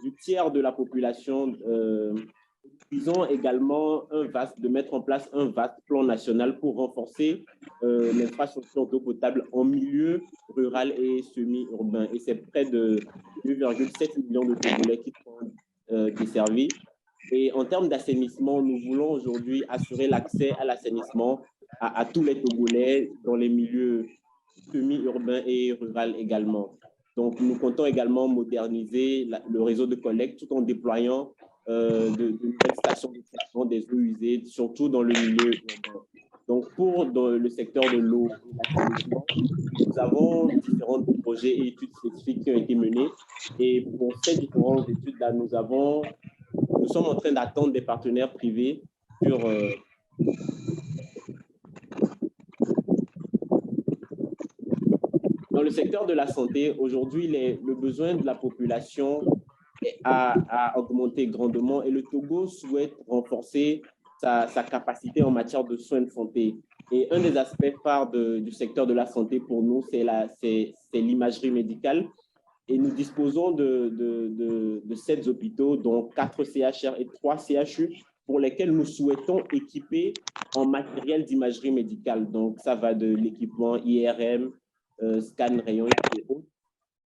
du tiers de la population. Nous visons également de mettre en place un vaste plan national pour renforcer l'infrastructure d'eau potable en milieu rural et semi-urbain. Et c'est près de 2,7 millions de Togolais qui sont desservis. Et en termes d'assainissement, nous voulons aujourd'hui assurer l'accès à l'assainissement à tous les Togolais dans les milieux semi-urbains et ruraux également. Donc, nous comptons également moderniser le réseau de collecte tout en déployant de nouvelles stations de traitement des eaux usées, surtout dans le milieu urbain. Donc, dans le secteur de l'eau et de l'assainissement, nous avons différents projets et études spécifiques qui ont été menés. Et pour ces différentes études-là, nous sommes en train d'attendre des partenaires privés sur dans le secteur de la santé. Aujourd'hui, le besoin de la population a augmenté grandement et le Togo souhaite renforcer sa capacité en matière de soins de santé. Et un des aspects phares du secteur de la santé pour nous, c'est l'imagerie médicale. Et nous disposons de 7 hôpitaux, dont 4 CHR et 3 CHU, pour lesquels nous souhaitons équiper en matériel d'imagerie médicale. Donc, ça va de l'équipement IRM, scan, rayon et autres.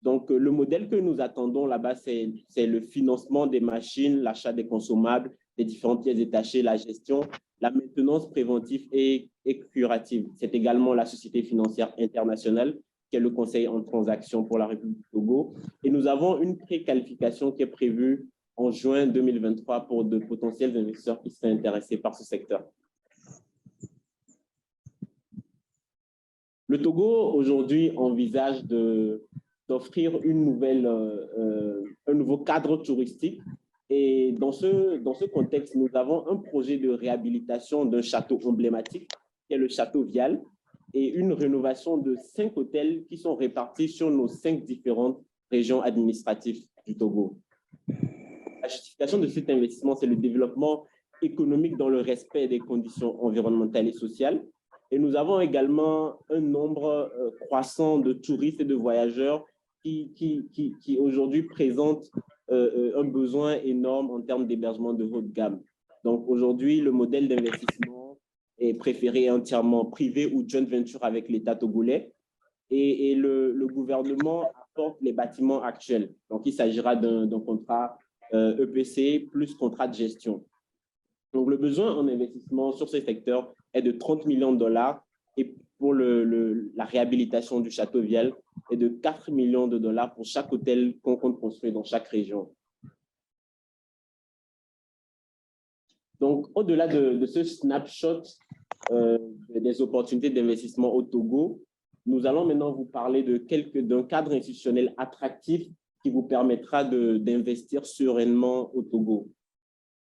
Donc, le modèle que nous attendons là-bas, c'est le financement des machines, l'achat des consommables, des différentes pièces détachées, la gestion, la maintenance préventive et curative. C'est également la Société financière internationale qui est le conseil en transaction pour la République du Togo. Et nous avons une préqualification qui est prévue en juin 2023 pour de potentiels investisseurs qui seraient intéressés par ce secteur. Le Togo, aujourd'hui, envisage de d'offrir un nouveau cadre touristique. Et dans ce contexte, nous avons un projet de réhabilitation d'un château emblématique, qui est le château Vial, et une rénovation de 5 hôtels qui sont répartis sur nos 5 différentes régions administratives du Togo. La justification de cet investissement, c'est le développement économique dans le respect des conditions environnementales et sociales. Et nous avons également un nombre croissant de touristes et de voyageurs qui aujourd'hui présentent un besoin énorme en termes d'hébergement de haute gamme. Donc aujourd'hui, le modèle d'investissement est préféré entièrement privé ou joint venture avec l'État togolais. Et le gouvernement apporte les bâtiments actuels. Donc il s'agira d'un contrat EPC plus contrat de gestion. Donc le besoin en investissement sur ces secteurs est de 30 millions de dollars et pour la réhabilitation du château Vial est de 4 millions de dollars pour chaque hôtel qu'on compte construire dans chaque région. Donc, au-delà de ce snapshot des opportunités d'investissement au Togo, nous allons maintenant vous parler d'un cadre institutionnel attractif qui vous permettra d'investir sereinement au Togo.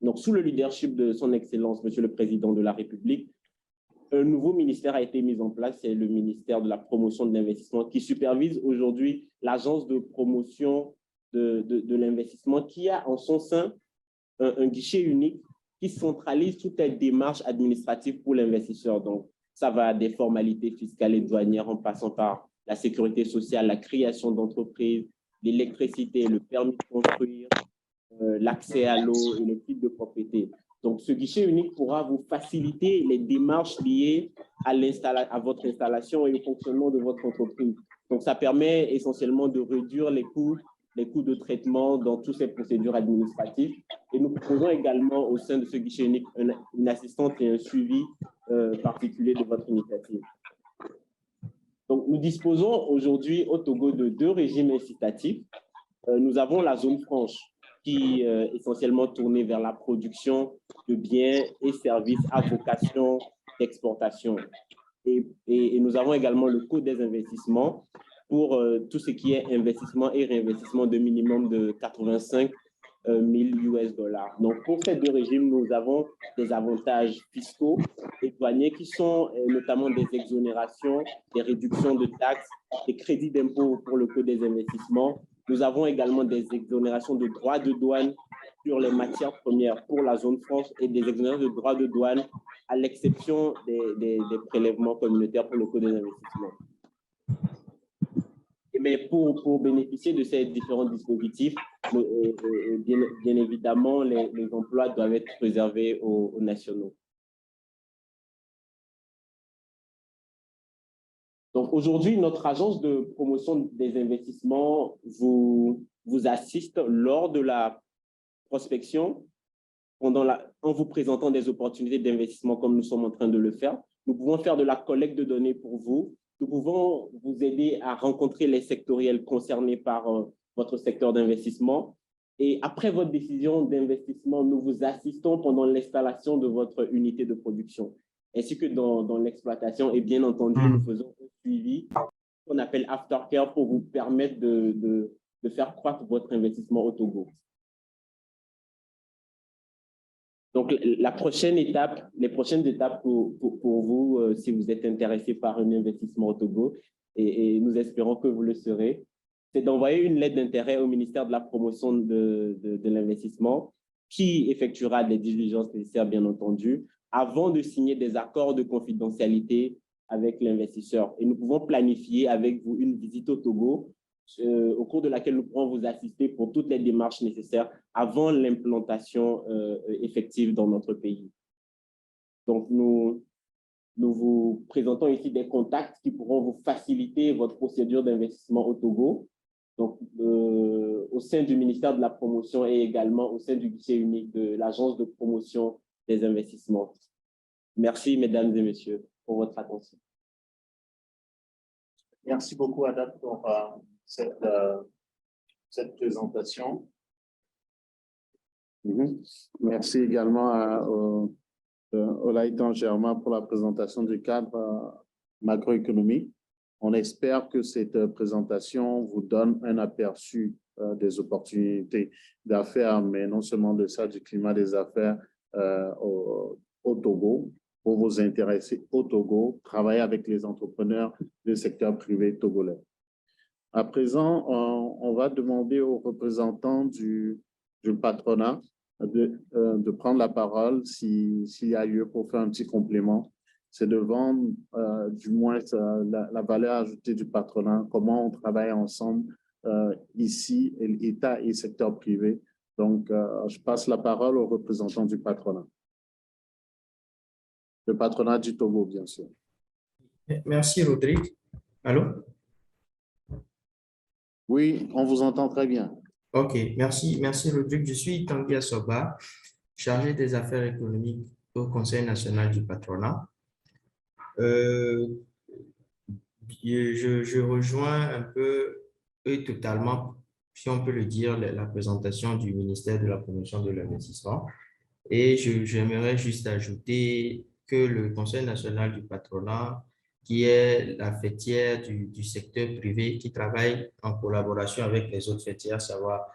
Donc, sous le leadership de son Excellence, Monsieur le Président de la République, un nouveau ministère a été mis en place, c'est le ministère de la promotion de l'investissement qui supervise aujourd'hui l'agence de promotion de l'investissement qui a en son sein un guichet unique qui centralise toutes les démarches administratives pour l'investisseur. Donc, ça va des formalités fiscales et douanières en passant par la sécurité sociale, la création d'entreprises, l'électricité, le permis de construire, l'accès à l'eau et le titre de propriété. Donc, ce guichet unique pourra vous faciliter les démarches liées à votre installation et au fonctionnement de votre entreprise. Donc, ça permet essentiellement de réduire les coûts de traitement dans toutes ces procédures administratives. Et nous proposons également au sein de ce guichet unique une assistance et un suivi particulier de votre initiative. Donc, nous disposons aujourd'hui au Togo de 2 régimes incitatifs. Nous avons la zone franche, qui est essentiellement tournée vers la production de biens et services à vocation d'exportation. Et nous avons également le Code des investissements pour tout ce qui est investissement et réinvestissement de minimum de 85 000 US dollars. Donc, pour ces 2 régimes, nous avons des avantages fiscaux et douaniers qui sont notamment des exonérations, des réductions de taxes, des crédits d'impôt pour le Code des investissements. Nous avons également des exonérations de droits de douane sur les matières premières pour la zone franche et des exonérations de droits de douane à l'exception des prélèvements communautaires pour le Code des investissements. Mais pour bénéficier de ces différents dispositifs, bien évidemment, les emplois doivent être préservés aux nationaux. Donc aujourd'hui, notre agence de promotion des investissements vous assiste lors de la prospection, en vous présentant des opportunités d'investissement comme nous sommes en train de le faire. Nous pouvons faire de la collecte de données pour vous. Nous pouvons vous aider à rencontrer les sectoriels concernés par votre secteur d'investissement. Et après votre décision d'investissement, nous vous assistons pendant l'installation de votre unité de production, ainsi que dans l'exploitation. Et bien entendu, nous faisons un suivi qu'on appelle aftercare pour vous permettre de faire croître votre investissement au Togo. Donc, les prochaines étapes pour vous, si vous êtes intéressé par un investissement au Togo, et nous espérons que vous le serez, c'est d'envoyer une lettre d'intérêt au ministère de la promotion de l'investissement qui effectuera des diligences nécessaires, bien entendu, avant de signer des accords de confidentialité avec l'investisseur. Et nous pouvons planifier avec vous une visite au Togo au cours de laquelle nous pourrons vous assister pour toutes les démarches nécessaires avant l'implantation effective dans notre pays. Donc, nous vous présentons ici des contacts qui pourront vous faciliter votre procédure d'investissement au Togo, donc au sein du ministère de la Promotion et également au sein du guichet unique de l'Agence de promotion des investissements. Merci, mesdames et messieurs, pour votre attention. Merci beaucoup, Adat, pour cette présentation. Merci également à Olaïtan Germain pour la présentation du cadre macroéconomique. On espère que cette présentation vous donne un aperçu des opportunités d'affaires, mais non seulement de ça, du climat des affaires au Togo, pour vous intéresser au Togo, travailler avec les entrepreneurs du secteur privé togolais. À présent, on va demander aux représentants du patronat de prendre la parole s'il y a lieu pour faire un petit complément. C'est de vendre du moins la valeur ajoutée du patronat, comment on travaille ensemble ici, État et secteur privé. Donc, je passe la parole aux représentants du patronat. Le patronat du Togo, bien sûr. Merci, Rodrigue. Allô? Oui, on vous entend très bien. OK, merci Rodrigue. Je suis Tanguy Assoba, chargé des affaires économiques au Conseil national du patronat. Je rejoins un peu et totalement, si on peut le dire, la présentation du ministère de la Promotion de l'Investissement. Et j'aimerais juste ajouter que le Conseil national du patronat, qui est la fêtière du secteur privé, qui travaille en collaboration avec les autres fêtières, à savoir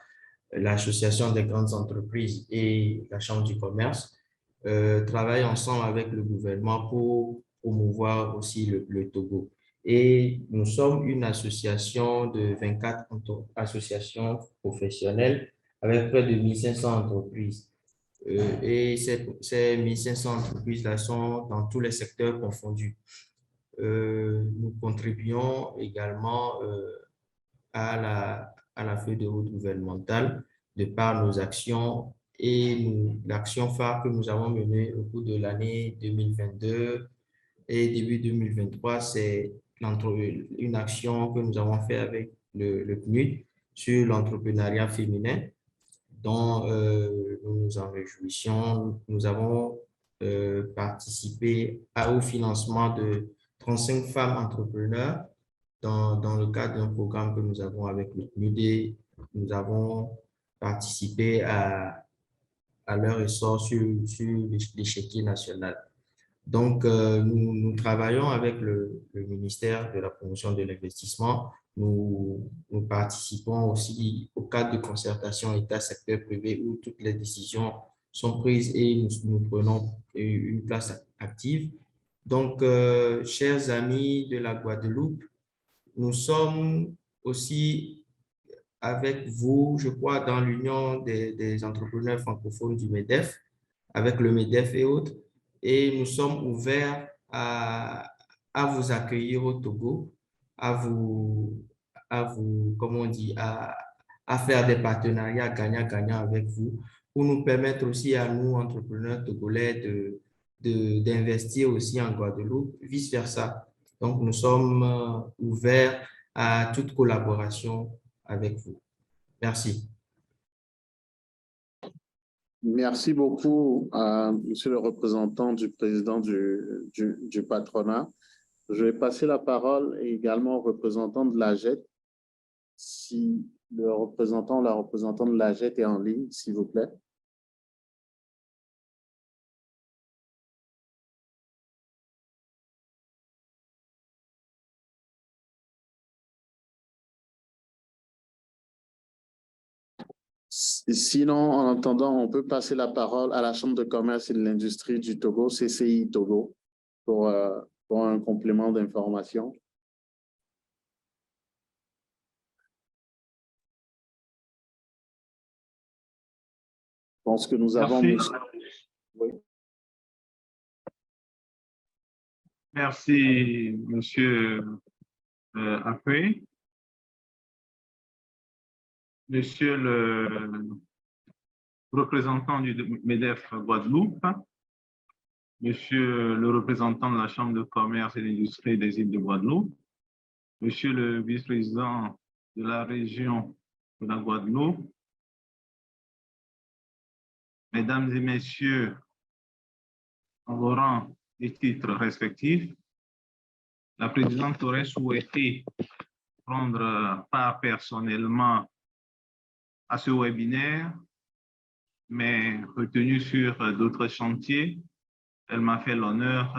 l'Association des grandes entreprises et la Chambre du commerce, travaille ensemble avec le gouvernement pour promouvoir aussi le Togo. Et nous sommes une association de 24 associations professionnelles avec près de 1500 entreprises. Et ces 1500 entreprises-là sont dans tous les secteurs confondus. Nous contribuons également à la feuille de route gouvernementale de par nos actions et l'action phare que nous avons menée au cours de l'année 2022 et début 2023, c'est une action que nous avons fait avec le PNUD sur l'entrepreneuriat féminin, dont nous nous en réjouissons. Nous avons participé au financement de 35 femmes entrepreneurs dans le cadre d'un programme que nous avons avec le PNUD. Nous avons participé à leur essor sur l'échiquier national. Donc, nous travaillons avec le ministère de la Promotion de l'Investissement. Nous participons aussi au cadre de concertation État-secteur privé où toutes les décisions sont prises et nous prenons une place active. Donc, chers amis de la Guadeloupe, nous sommes aussi avec vous, je crois, dans l'Union des entrepreneurs francophones du MEDEF, avec le MEDEF et autres, et nous sommes ouverts à vous accueillir au Togo, à vous, comment on dit, à faire des partenariats gagnant-gagnant avec vous, pour nous permettre aussi à nous, entrepreneurs togolais, d'investir aussi en Guadeloupe, vice-versa. Donc, nous sommes ouverts à toute collaboration avec vous. Merci. Merci beaucoup à monsieur le représentant du président du patronat. Je vais passer la parole également au représentant de l'AGET. Si le représentant ou la représentante de l'AGET est en ligne, s'il vous plaît. Sinon, en attendant, on peut passer la parole à la Chambre de commerce et de l'industrie du Togo, CCI Togo, pour un complément d'information. Je pense que nous avons... Oui. Merci, monsieur Affe. Monsieur le représentant du MEDEF Guadeloupe, monsieur le représentant de la Chambre de commerce et d'industrie des îles de Guadeloupe, monsieur le vice-président de la région de la Guadeloupe, mesdames et messieurs, en vos rangs et titres respectifs, la présidente aurait souhaité prendre part personnellement à ce webinaire, mais retenue sur d'autres chantiers, elle m'a fait l'honneur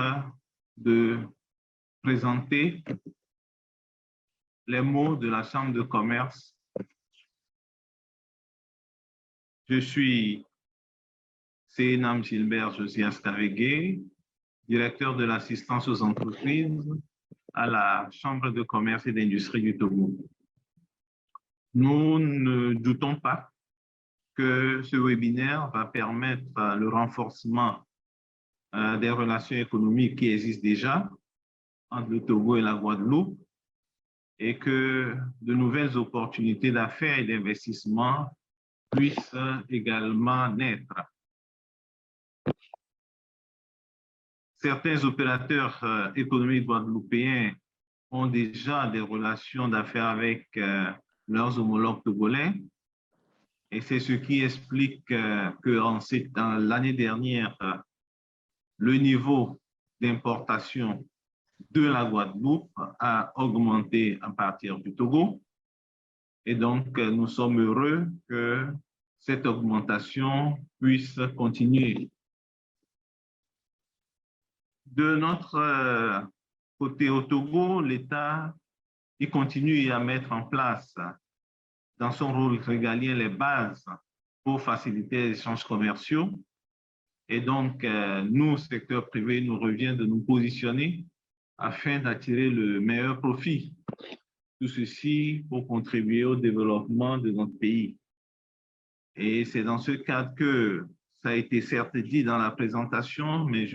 de présenter les mots de la Chambre de commerce. Je suis Sénam Gilbert Josias Kavégué, directeur de l'assistance aux entreprises à la Chambre de commerce et d'industrie du Togo. Nous ne doutons pas que ce webinaire va permettre le renforcement des relations économiques qui existent déjà entre le Togo et la Guadeloupe et que de nouvelles opportunités d'affaires et d'investissement puissent également naître. Certains opérateurs économiques guadeloupéens ont déjà des relations d'affaires avec leurs homologues togolais. Et c'est ce qui explique que l'année dernière, le niveau d'importation de la Guadeloupe a augmenté à partir du Togo. Et donc, nous sommes heureux que cette augmentation puisse continuer. De notre côté au Togo, l'État continue à mettre en place dans son rôle régalien les bases pour faciliter les échanges commerciaux. Et donc, nous, secteur privé, nous revient de nous positionner afin d'attirer le meilleur profit. Tout ceci pour contribuer au développement de notre pays. Et c'est dans ce cadre que ça a été certes dit dans la présentation, mais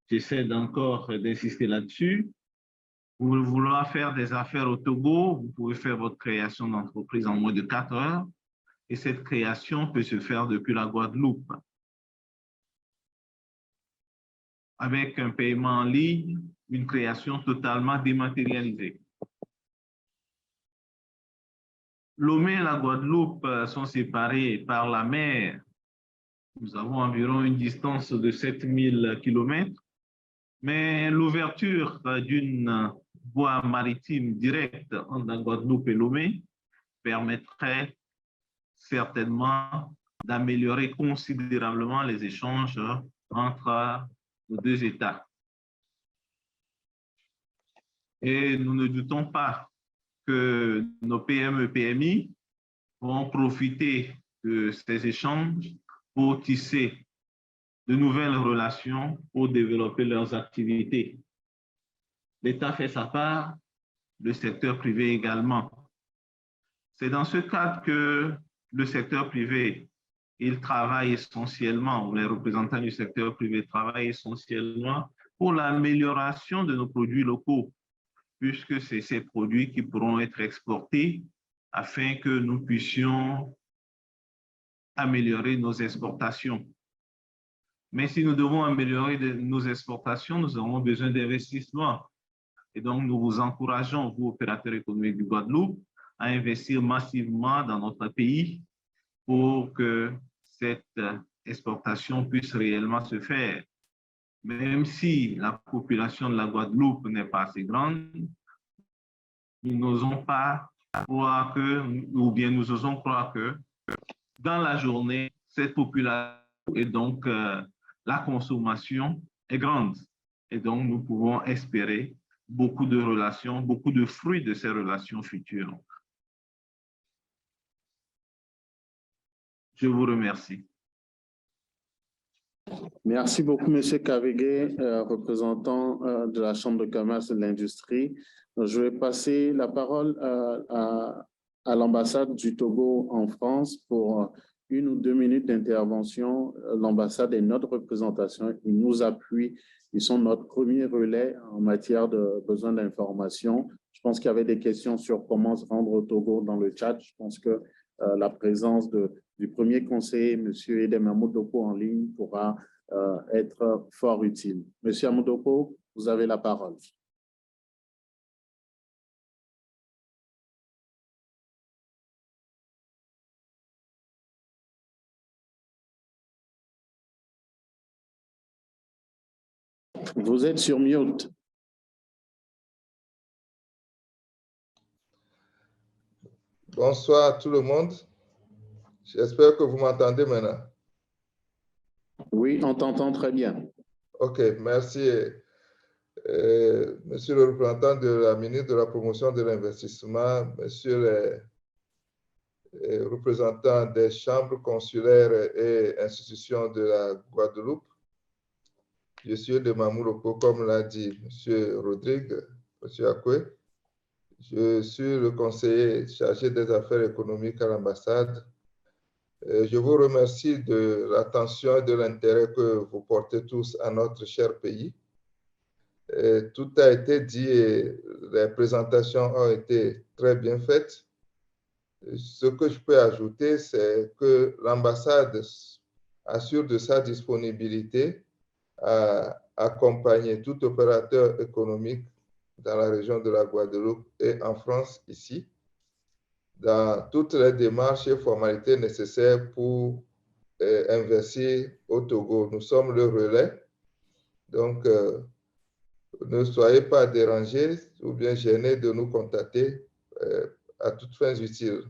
j'essaie encore d'insister là-dessus. Vous voulez vouloir faire des affaires au Togo, vous pouvez faire votre création d'entreprise en moins de 4 heures et cette création peut se faire depuis la Guadeloupe. Avec un paiement en ligne, une création totalement dématérialisée. Lomé et la Guadeloupe sont séparés par la mer. Nous avons environ une distance de 7000 km, mais l'ouverture d'une voie maritime directe entre la Guadeloupe et Lomé permettrait certainement d'améliorer considérablement les échanges entre nos deux États. Et nous ne doutons pas que nos PME et PMI vont profiter de ces échanges pour tisser de nouvelles relations pour développer leurs activités. L'État fait sa part, le secteur privé également. C'est dans ce cadre que le secteur privé, il travaille essentiellement, ou les représentants du secteur privé travaillent essentiellement pour l'amélioration de nos produits locaux, puisque c'est ces produits qui pourront être exportés afin que nous puissions améliorer nos exportations. Mais si nous devons améliorer nos exportations, nous aurons besoin d'investissement. Et donc, nous vous encourageons, vous, opérateurs économiques du Guadeloupe, à investir massivement dans notre pays pour que cette exportation puisse réellement se faire. Même si la population de la Guadeloupe n'est pas assez grande, nous n'osons pas croire que, ou bien nous osons croire que dans la journée, cette population et donc la consommation est grande. Et donc, nous pouvons espérer beaucoup de relations, beaucoup de fruits de ces relations futures. Je vous remercie. Merci beaucoup, M. Kavégué, représentant de la Chambre de commerce et de l'industrie. Je vais passer la parole à l'ambassade du Togo en France pour 1 ou 2 minutes d'intervention. L'ambassade est notre représentation, ils nous appuient, ils sont notre premier relais en matière de besoin d'information. Je pense qu'il y avait des questions sur comment se rendre au Togo dans le chat. Je pense que la présence du premier conseiller, M. Edem Amoudoko, en ligne pourra être fort utile. M. Amoudoko, vous avez la parole. Vous êtes sur mute. Bonsoir à tout le monde. J'espère que vous m'entendez maintenant. Oui, on t'entend très bien. OK, merci. Monsieur le représentant de la ministre de la Promotion de l'Investissement, Monsieur les représentants des chambres consulaires et institutions de la Guadeloupe, je suis de Mamoulouko, comme l'a dit Monsieur Rodrigue, Monsieur Akwe. Je suis le conseiller chargé des affaires économiques à l'ambassade. Je vous remercie de l'attention et de l'intérêt que vous portez tous à notre cher pays. Tout a été dit et les présentations ont été très bien faites. Ce que je peux ajouter, c'est que l'ambassade assure de sa disponibilité à accompagner tout opérateur économique dans la région de la Guadeloupe et en France ici, dans toutes les démarches et formalités nécessaires pour investir au Togo. Nous sommes le relais, donc ne soyez pas dérangés ou bien gênés de nous contacter à toutes fins utiles.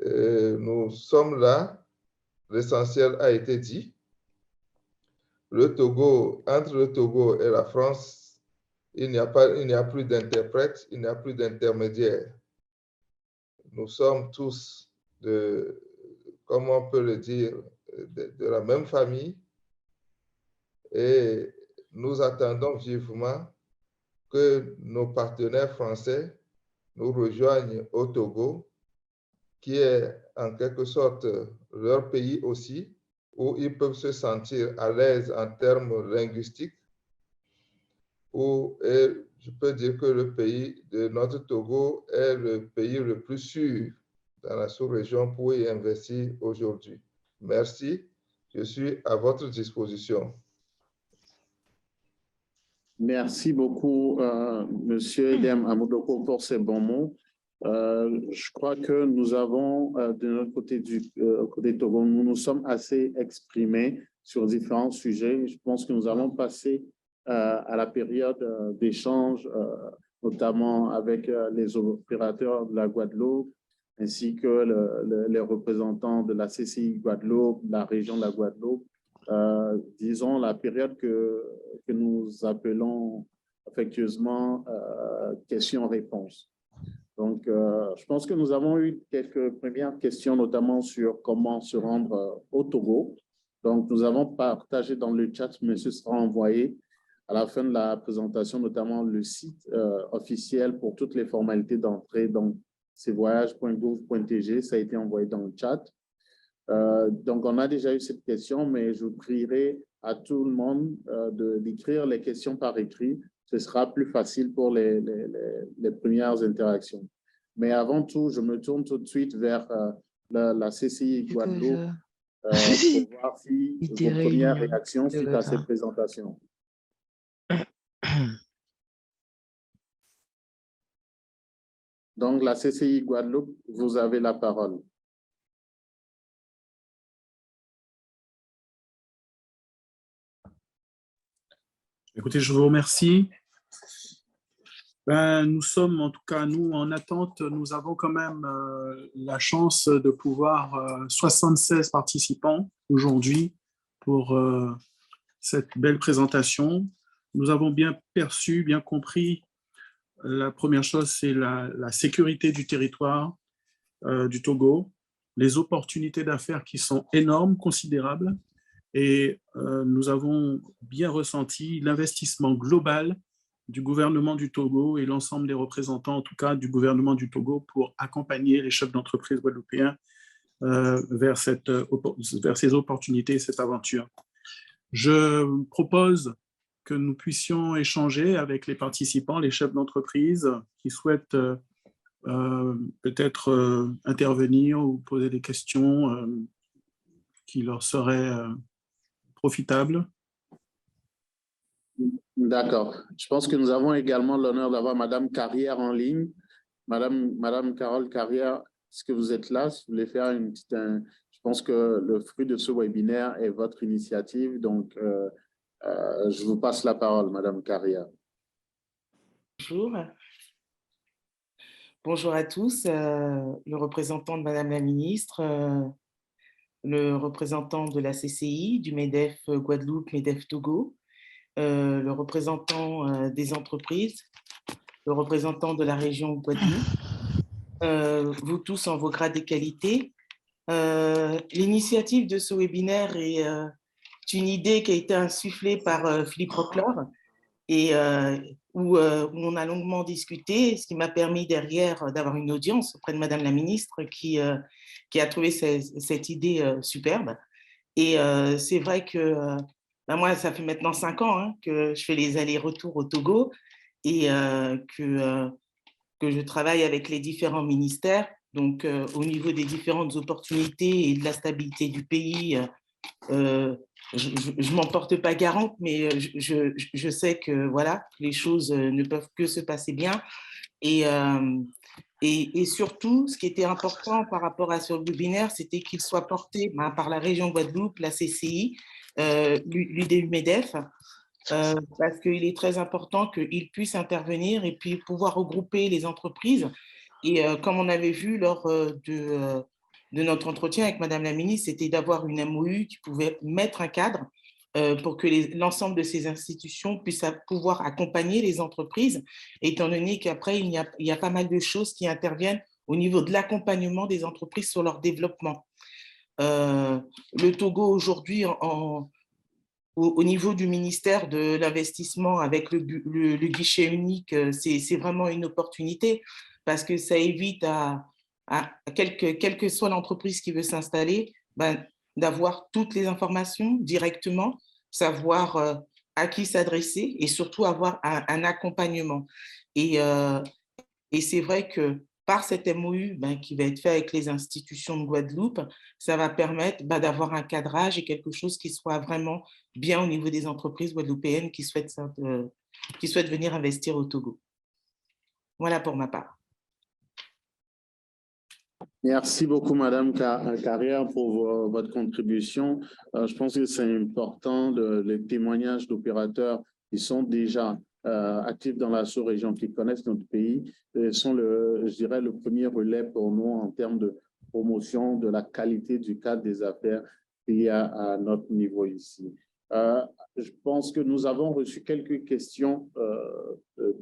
Nous sommes là, l'essentiel a été dit. Le Togo, entre le Togo et la France, il n'y a plus d'interprète, il n'y a plus d'intermédiaire. Nous sommes tous, comme on peut le dire, de la même famille et nous attendons vivement que nos partenaires français nous rejoignent au Togo, qui est en quelque sorte leur pays aussi, où ils peuvent se sentir à l'aise en termes linguistiques, et je peux dire que le pays de notre Togo est le pays le plus sûr dans la sous-région pour y investir aujourd'hui. Merci, je suis à votre disposition. Merci beaucoup, Monsieur Edem Amoudoko, pour ces bons mots. Je crois que nous avons, de notre côté côté Togo, nous nous sommes assez exprimés sur différents sujets. Je pense que nous allons passer à la période d'échange, notamment avec les opérateurs de la Guadeloupe, ainsi que les représentants de la CCI Guadeloupe, la région de la Guadeloupe. Disons, la période que nous appelons affectueusement questions-réponses. Donc, je pense que nous avons eu quelques premières questions, notamment sur comment se rendre au Togo. Donc, nous avons partagé dans le chat, mais ce sera envoyé à la fin de la présentation, notamment le site officiel pour toutes les formalités d'entrée. Donc, c'est voyage.gouv.tg, ça a été envoyé dans le chat. Donc, on a déjà eu cette question, mais je prierai à tout le monde d'écrire les questions par écrit. Ce sera plus facile pour les premières interactions. Mais avant tout, je me tourne tout de suite vers la CCI Guadeloupe pour voir si vos premières réactions suite à cette présentation. Donc, la CCI Guadeloupe, vous avez la parole. Écoutez, je vous remercie. Nous sommes, en tout cas, nous, en attente. Nous avons quand même la chance de pouvoir 76 participants aujourd'hui pour cette belle présentation. Nous avons bien perçu, bien compris. La première chose, c'est la sécurité du territoire du Togo, les opportunités d'affaires qui sont énormes, considérables. Et nous avons bien ressenti l'investissement global du gouvernement du Togo et l'ensemble des représentants, en tout cas du gouvernement du Togo, pour accompagner les chefs d'entreprise guadeloupéens vers ces opportunités, cette aventure. Je propose que nous puissions échanger avec les participants, les chefs d'entreprise qui souhaitent peut-être intervenir ou poser des questions qui leur seraient profitables. D'accord. Je pense que nous avons également l'honneur d'avoir Madame Carrière en ligne. Madame Carole Carrière, est-ce que vous êtes là? Si vous voulez faire une petite... je pense que le fruit de ce webinaire est votre initiative. Donc, je vous passe la parole, Madame Carrière. Bonjour. Bonjour à tous. Le représentant de Madame la Ministre, le représentant de la CCI, du MEDEF Guadeloupe, MEDEF Togo, le représentant des entreprises, le représentant de la région Guadeloupe, vous tous en vos grades et qualités. L'initiative de ce webinaire est une idée qui a été insufflée par Philippe Roclor et où on a longuement discuté, ce qui m'a permis derrière d'avoir une audience auprès de Madame la ministre qui a trouvé cette idée superbe. Et c'est vrai que moi, ça fait maintenant 5 ans que je fais les allers-retours au Togo et que je travaille avec les différents ministères. Donc, au niveau des différentes opportunités et de la stabilité du pays, je ne m'en porte pas garante, mais je sais que voilà, les choses ne peuvent que se passer bien. Et surtout, ce qui était important par rapport à ce webinaire, c'était qu'il soit porté par la région Guadeloupe, la CCI, l'UDU-MEDEF, parce qu'il est très important qu'ils puissent intervenir et puis pouvoir regrouper les entreprises. Et comme on avait vu lors de notre entretien avec Madame la ministre, c'était d'avoir une MOU qui pouvait mettre un cadre pour que l'ensemble de ces institutions puissent pouvoir accompagner les entreprises, étant donné qu'après, il y a pas mal de choses qui interviennent au niveau de l'accompagnement des entreprises sur leur développement. Le Togo, aujourd'hui, au niveau du ministère de l'Investissement, avec le guichet unique, c'est vraiment une opportunité parce que ça évite quelle que soit l'entreprise qui veut s'installer, d'avoir toutes les informations directement, savoir à qui s'adresser et surtout avoir un accompagnement. Et c'est vrai que par cette MOU qui va être fait avec les institutions de Guadeloupe, ça va permettre d'avoir un cadrage et quelque chose qui soit vraiment bien au niveau des entreprises guadeloupéennes qui souhaitent venir investir au Togo. Voilà pour ma part. Merci beaucoup, Madame Carrière, pour votre contribution. Je pense que c'est important, les témoignages d'opérateurs qui sont déjà actifs dans la sous-région, qui connaissent notre pays, sont, je dirais, le premier relais pour nous en termes de promotion de la qualité du cadre des affaires qu'il y a à notre niveau ici. Je pense que nous avons reçu quelques questions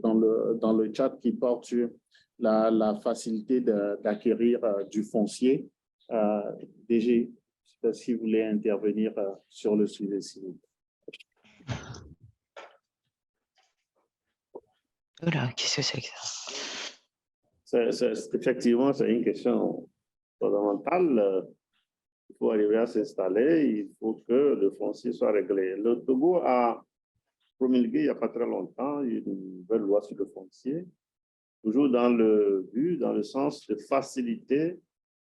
dans le chat qui portent sur la facilité d'acquérir du foncier. DG, je ne sais pas si vous voulez intervenir sur le sujet, s'il vous plaît. Oula, qu'est-ce que c'est que ça? Effectivement, c'est une question fondamentale. Il faut arriver à s'installer, il faut que le foncier soit réglé. Le Togo a promulgué il n'y a pas très longtemps une nouvelle loi sur le foncier, toujours dans le sens de faciliter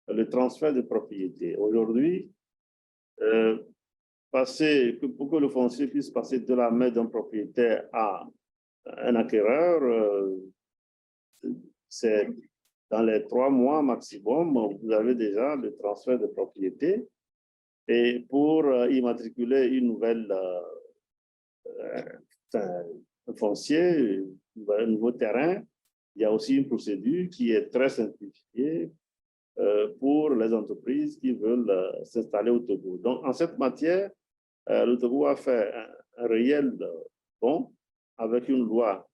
le transfert de propriété. Aujourd'hui, pour que le foncier puisse passer de la main d'un propriétaire à un acquéreur, c'est dans les 3 mois maximum, vous avez déjà le transfert de propriété. Et pour immatriculer une nouvelle foncier, un nouveau terrain, il y a aussi une procédure qui est très simplifiée pour les entreprises qui veulent s'installer au Togo. Donc, en cette matière, le Togo a fait un réel bond avec une loi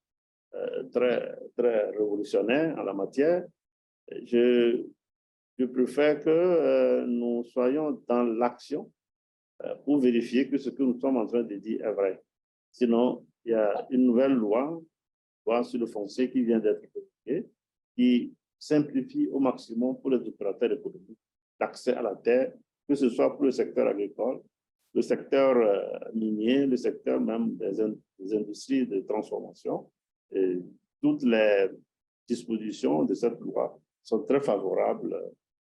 très, très révolutionnaire en la matière. Je préfère que nous soyons dans l'action pour vérifier que ce que nous sommes en train de dire est vrai. Sinon, il y a une nouvelle loi sur le foncier qui vient d'être publiée, qui simplifie au maximum pour les opérateurs économiques l'accès à la terre, que ce soit pour le secteur agricole, le secteur minier, le secteur même des industries de transformation. Et toutes les dispositions de cette loi sont très favorables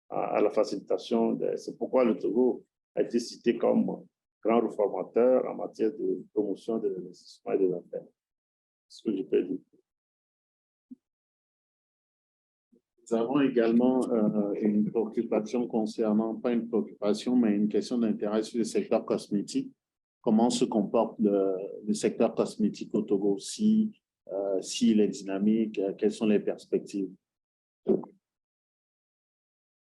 à la facilitation. C'est pourquoi le Togo a été cité comme grand réformateur en matière de promotion de l'investissement et des affaires. C'est ce que je peux dire. Nous avons également une préoccupation concernant, pas une préoccupation, mais une question d'intérêt sur le secteur cosmétique. Comment se comporte le secteur cosmétique au Togo, s'il est dynamique, quelles sont les perspectives?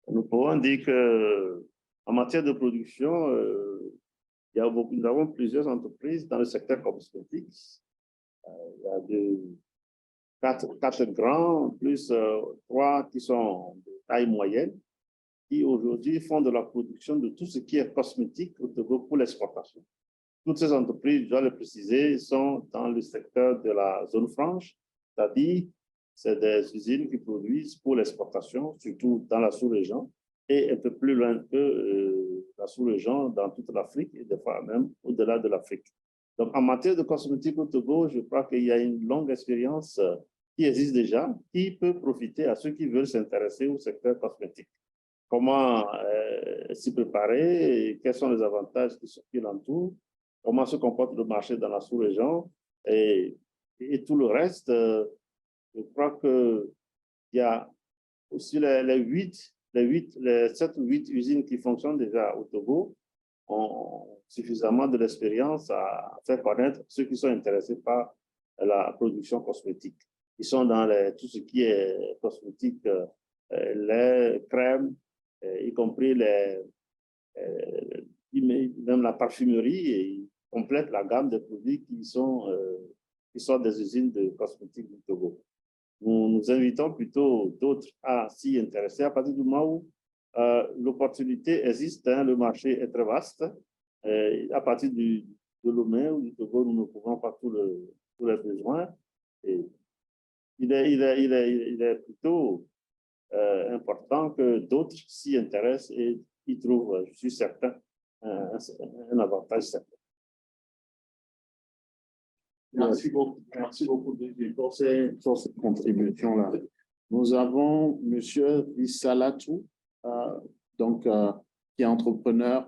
Nous pouvons dire qu'en matière de production, il Nous avons plusieurs entreprises dans le secteur cosmétique. Il y a quatre grands, plus 3 qui sont de taille moyenne, qui aujourd'hui font de la production de tout ce qui est cosmétique au Togo pour l'exportation. Toutes ces entreprises, je dois le préciser, sont dans le secteur de la zone franche, c'est-à-dire c'est des usines qui produisent pour l'exportation, surtout dans la sous-région, et un peu plus loin que la sous-région, dans toute l'Afrique, et des fois même au-delà de l'Afrique. Donc, en matière de cosmétique au Togo, je crois qu'il y a une longue expérience qui existe déjà, qui peut profiter à ceux qui veulent s'intéresser au secteur cosmétique. Comment s'y préparer, quels sont les avantages qui l'entourent, comment se comporte le marché dans la sous-région et tout le reste. Je crois qu'il y a aussi les 7 ou 8 usines qui fonctionnent déjà au Togo ont suffisamment de l'expérience à faire connaître ceux qui sont intéressés par la production cosmétique. Ils sont dans tout ce qui est cosmétique, les crèmes, y compris même la parfumerie, et ils complètent la gamme de produits qui sont des usines de cosmétiques du Togo. Nous invitons plutôt d'autres à s'y intéresser à partir du moment où l'opportunité existe, hein, le marché est très vaste. À partir de Lomé ou du Togo, nous ne couvrons pas tous les besoins. Et il est plutôt important que d'autres s'y intéressent et y trouvent, je suis certain, un avantage certain. Merci beaucoup pour ces contributions-là. Nous avons M. Risalatou, qui est entrepreneur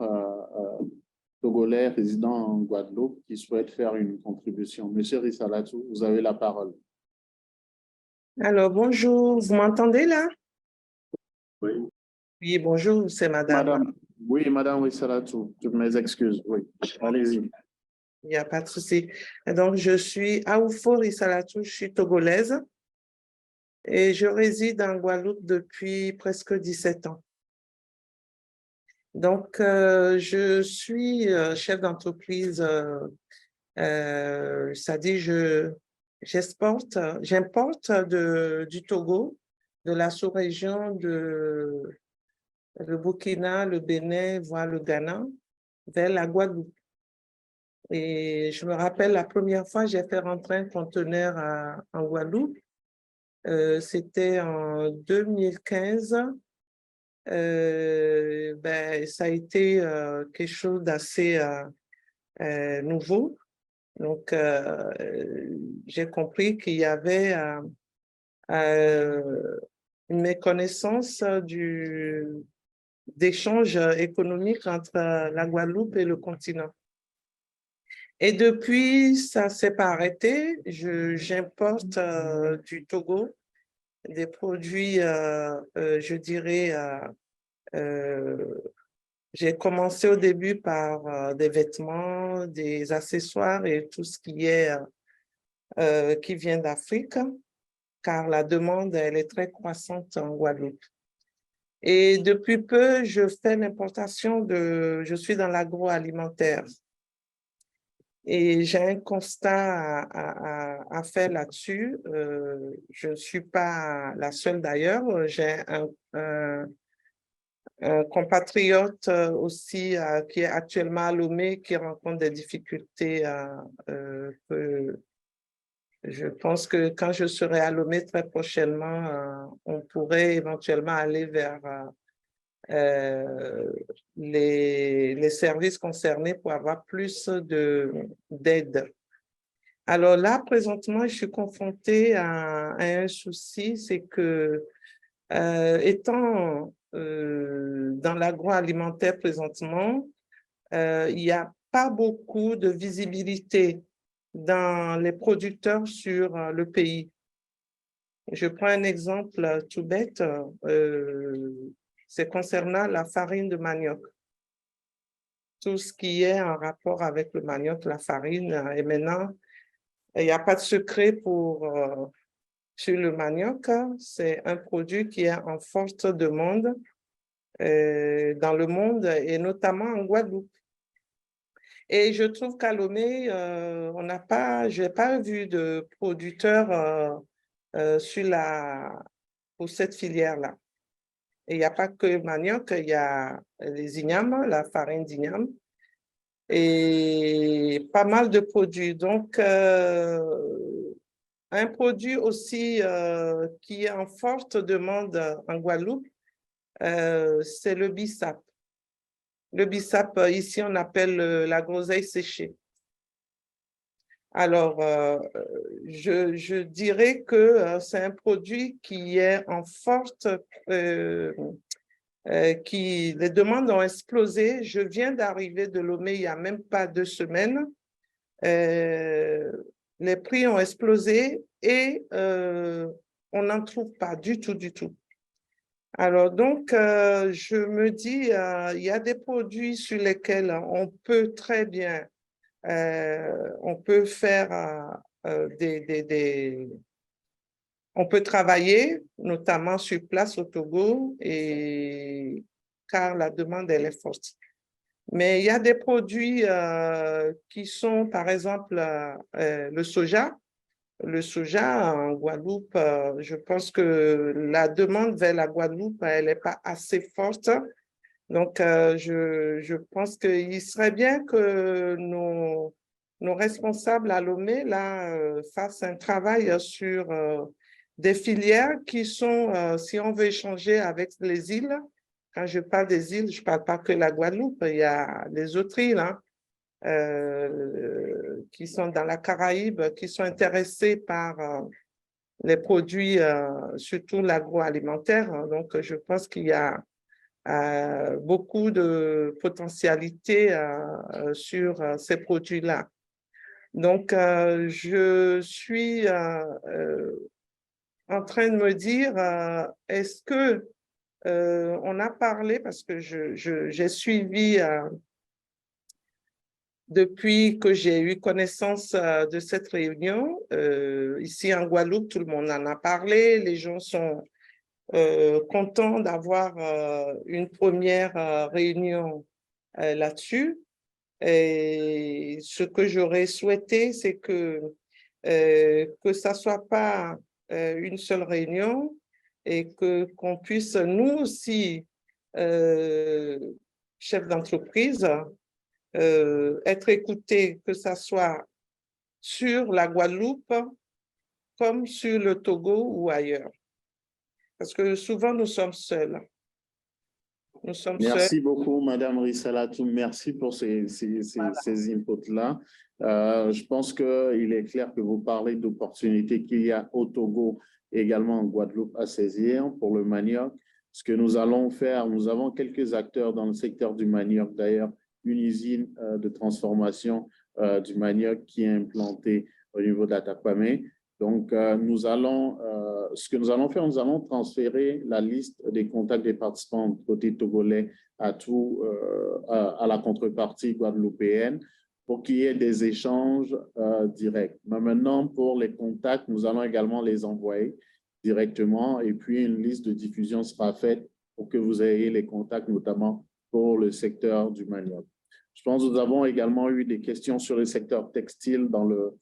togolais résident en Guadeloupe, qui souhaite faire une contribution. M. Risalatou, vous avez la parole. Alors, bonjour, vous m'entendez là? Oui. Oui, bonjour, c'est madame. Oui, madame Risalatou, toutes mes excuses. Oui, allez-y. Il n'y a pas de souci. Donc, je suis Aoufo Risalatou, je suis togolaise et je réside en Guadeloupe depuis presque 17 ans. Donc, je suis chef d'entreprise, c'est-à-dire j'importe du Togo, de la sous-région de le Burkina, le Bénin, voire le Ghana, vers la Guadeloupe. Et je me rappelle la première fois que j'ai fait rentrer un conteneur en Guadeloupe, c'était en 2015. Ça a été quelque chose d'assez nouveau. Donc, j'ai compris qu'il y avait une méconnaissance d'échanges économiques entre la Guadeloupe et le continent. Et depuis, ça ne s'est pas arrêté. J'importe du Togo des produits, je dirais, j'ai commencé au début par des vêtements, des accessoires et tout ce qui vient d'Afrique, car la demande, elle est très croissante en Guadeloupe. Et depuis peu, je fais l'importation je suis dans l'agroalimentaire. Et j'ai un constat à faire là-dessus. Je ne suis pas la seule d'ailleurs. J'ai un compatriote aussi qui est actuellement à Lomé, qui rencontre des difficultés. Je pense que quand je serai à Lomé très prochainement, on pourrait éventuellement aller vers les services concernés pour avoir plus d'aide. Alors là, présentement, je suis confrontée à un souci, c'est que étant dans l'agroalimentaire présentement, il n'y a pas beaucoup de visibilité dans les producteurs sur le pays. Je prends un exemple tout bête, c'est concernant la farine de manioc. Tout ce qui est en rapport avec le manioc, la farine, et maintenant, il n'y a pas de secret sur le manioc. C'est un produit qui est en forte demande dans le monde et notamment en Guadeloupe. Et je trouve qu'à Lomé, je n'ai pas vu de producteurs pour cette filière-là. Et il n'y a pas que manioc, il y a les ignames, la farine d'igname, et pas mal de produits. Donc, un produit aussi qui est en forte demande en Guadeloupe, c'est le bissap. Le bissap, ici, on appelle la groseille séchée. Alors, je dirais que c'est un produit qui est en forte, les demandes ont explosé. Je viens d'arriver de Lomé il n'y a même pas 2 semaines. Les prix ont explosé et on n'en trouve pas du tout, du tout. Alors, donc, je me dis, il y a des produits sur lesquels on peut très bien, on peut faire on peut travailler, notamment sur place au Togo, car la demande, elle est forte. Mais il y a des produits qui sont, par exemple, le soja. Le soja en Guadeloupe, je pense que la demande vers la Guadeloupe, elle n'est pas assez forte. Donc, je pense qu'il serait bien que nos responsables à Lomé là, fassent un travail sur des filières qui sont, si on veut échanger avec les îles, quand je parle des îles, je ne parle pas que la Guadeloupe, il y a les autres îles, hein, qui sont dans la Caraïbe, qui sont intéressés par les produits, surtout l'agroalimentaire. Donc, je pense qu'il y a beaucoup de potentialité sur ces produits-là. Donc, je suis en train de me dire, est-ce que on a parlé, parce que j'ai suivi depuis que j'ai eu connaissance de cette réunion, ici en Guadeloupe, tout le monde en a parlé, les gens sont contents d'avoir une première réunion là-dessus. Et ce que j'aurais souhaité, c'est que ça soit pas une seule réunion et qu'on puisse, nous aussi, chefs d'entreprise, être écoutés, que ça soit sur la Guadeloupe comme sur le Togo ou ailleurs. Parce que souvent, nous sommes seuls. Merci beaucoup, Madame Risalatou. Merci pour ces inputs-là. Je pense qu'il est clair que vous parlez d'opportunités qu'il y a au Togo et également en Guadeloupe à saisir pour le manioc. Ce que nous allons faire, nous avons quelques acteurs dans le secteur du manioc. D'ailleurs, une usine de transformation du manioc qui est implantée au niveau d'Atakwame. Donc, ce que nous allons faire, nous allons transférer la liste des contacts des participants côté togolais à la contrepartie guadeloupéenne pour qu'il y ait des échanges directs. Mais maintenant, pour les contacts, nous allons également les envoyer directement et puis une liste de diffusion sera faite pour que vous ayez les contacts, notamment pour le secteur du manioc. Je pense que nous avons également eu des questions sur le secteur textile dans le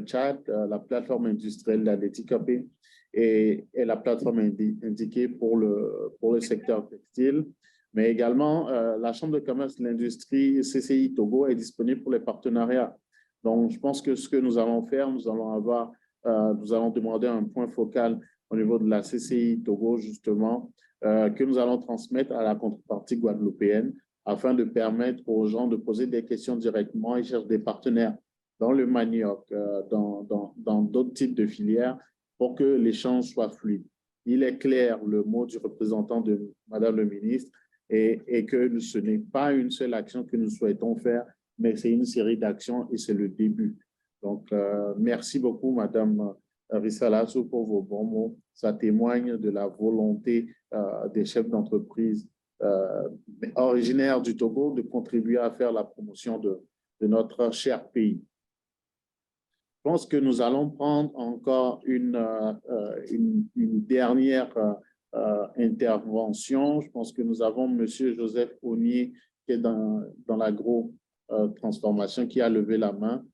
chat, la plateforme industrielle d'Adetikapé et la plateforme indiquée pour le secteur textile. Mais également, la Chambre de commerce et de l'industrie CCI Togo est disponible pour les partenariats. Donc, je pense que ce que nous allons faire, nous allons demander un point focal au niveau de la CCI Togo, justement, que nous allons transmettre à la contrepartie guadeloupéenne afin de permettre aux gens de poser des questions directement et chercher des partenaires dans le manioc, dans d'autres types de filières pour que l'échange soit fluide. Il est clair, le mot du représentant de Madame le ministre, et que ce n'est pas une seule action que nous souhaitons faire, mais c'est une série d'actions et c'est le début. Donc, merci beaucoup, Madame Risalatou, pour vos bons mots. Ça témoigne de la volonté des chefs d'entreprise originaires du Togo de contribuer à faire la promotion de notre cher pays. Je pense que nous allons prendre encore une dernière intervention. Je pense que nous avons M. Joseph Onier qui est dans Transformation qui a levé la main,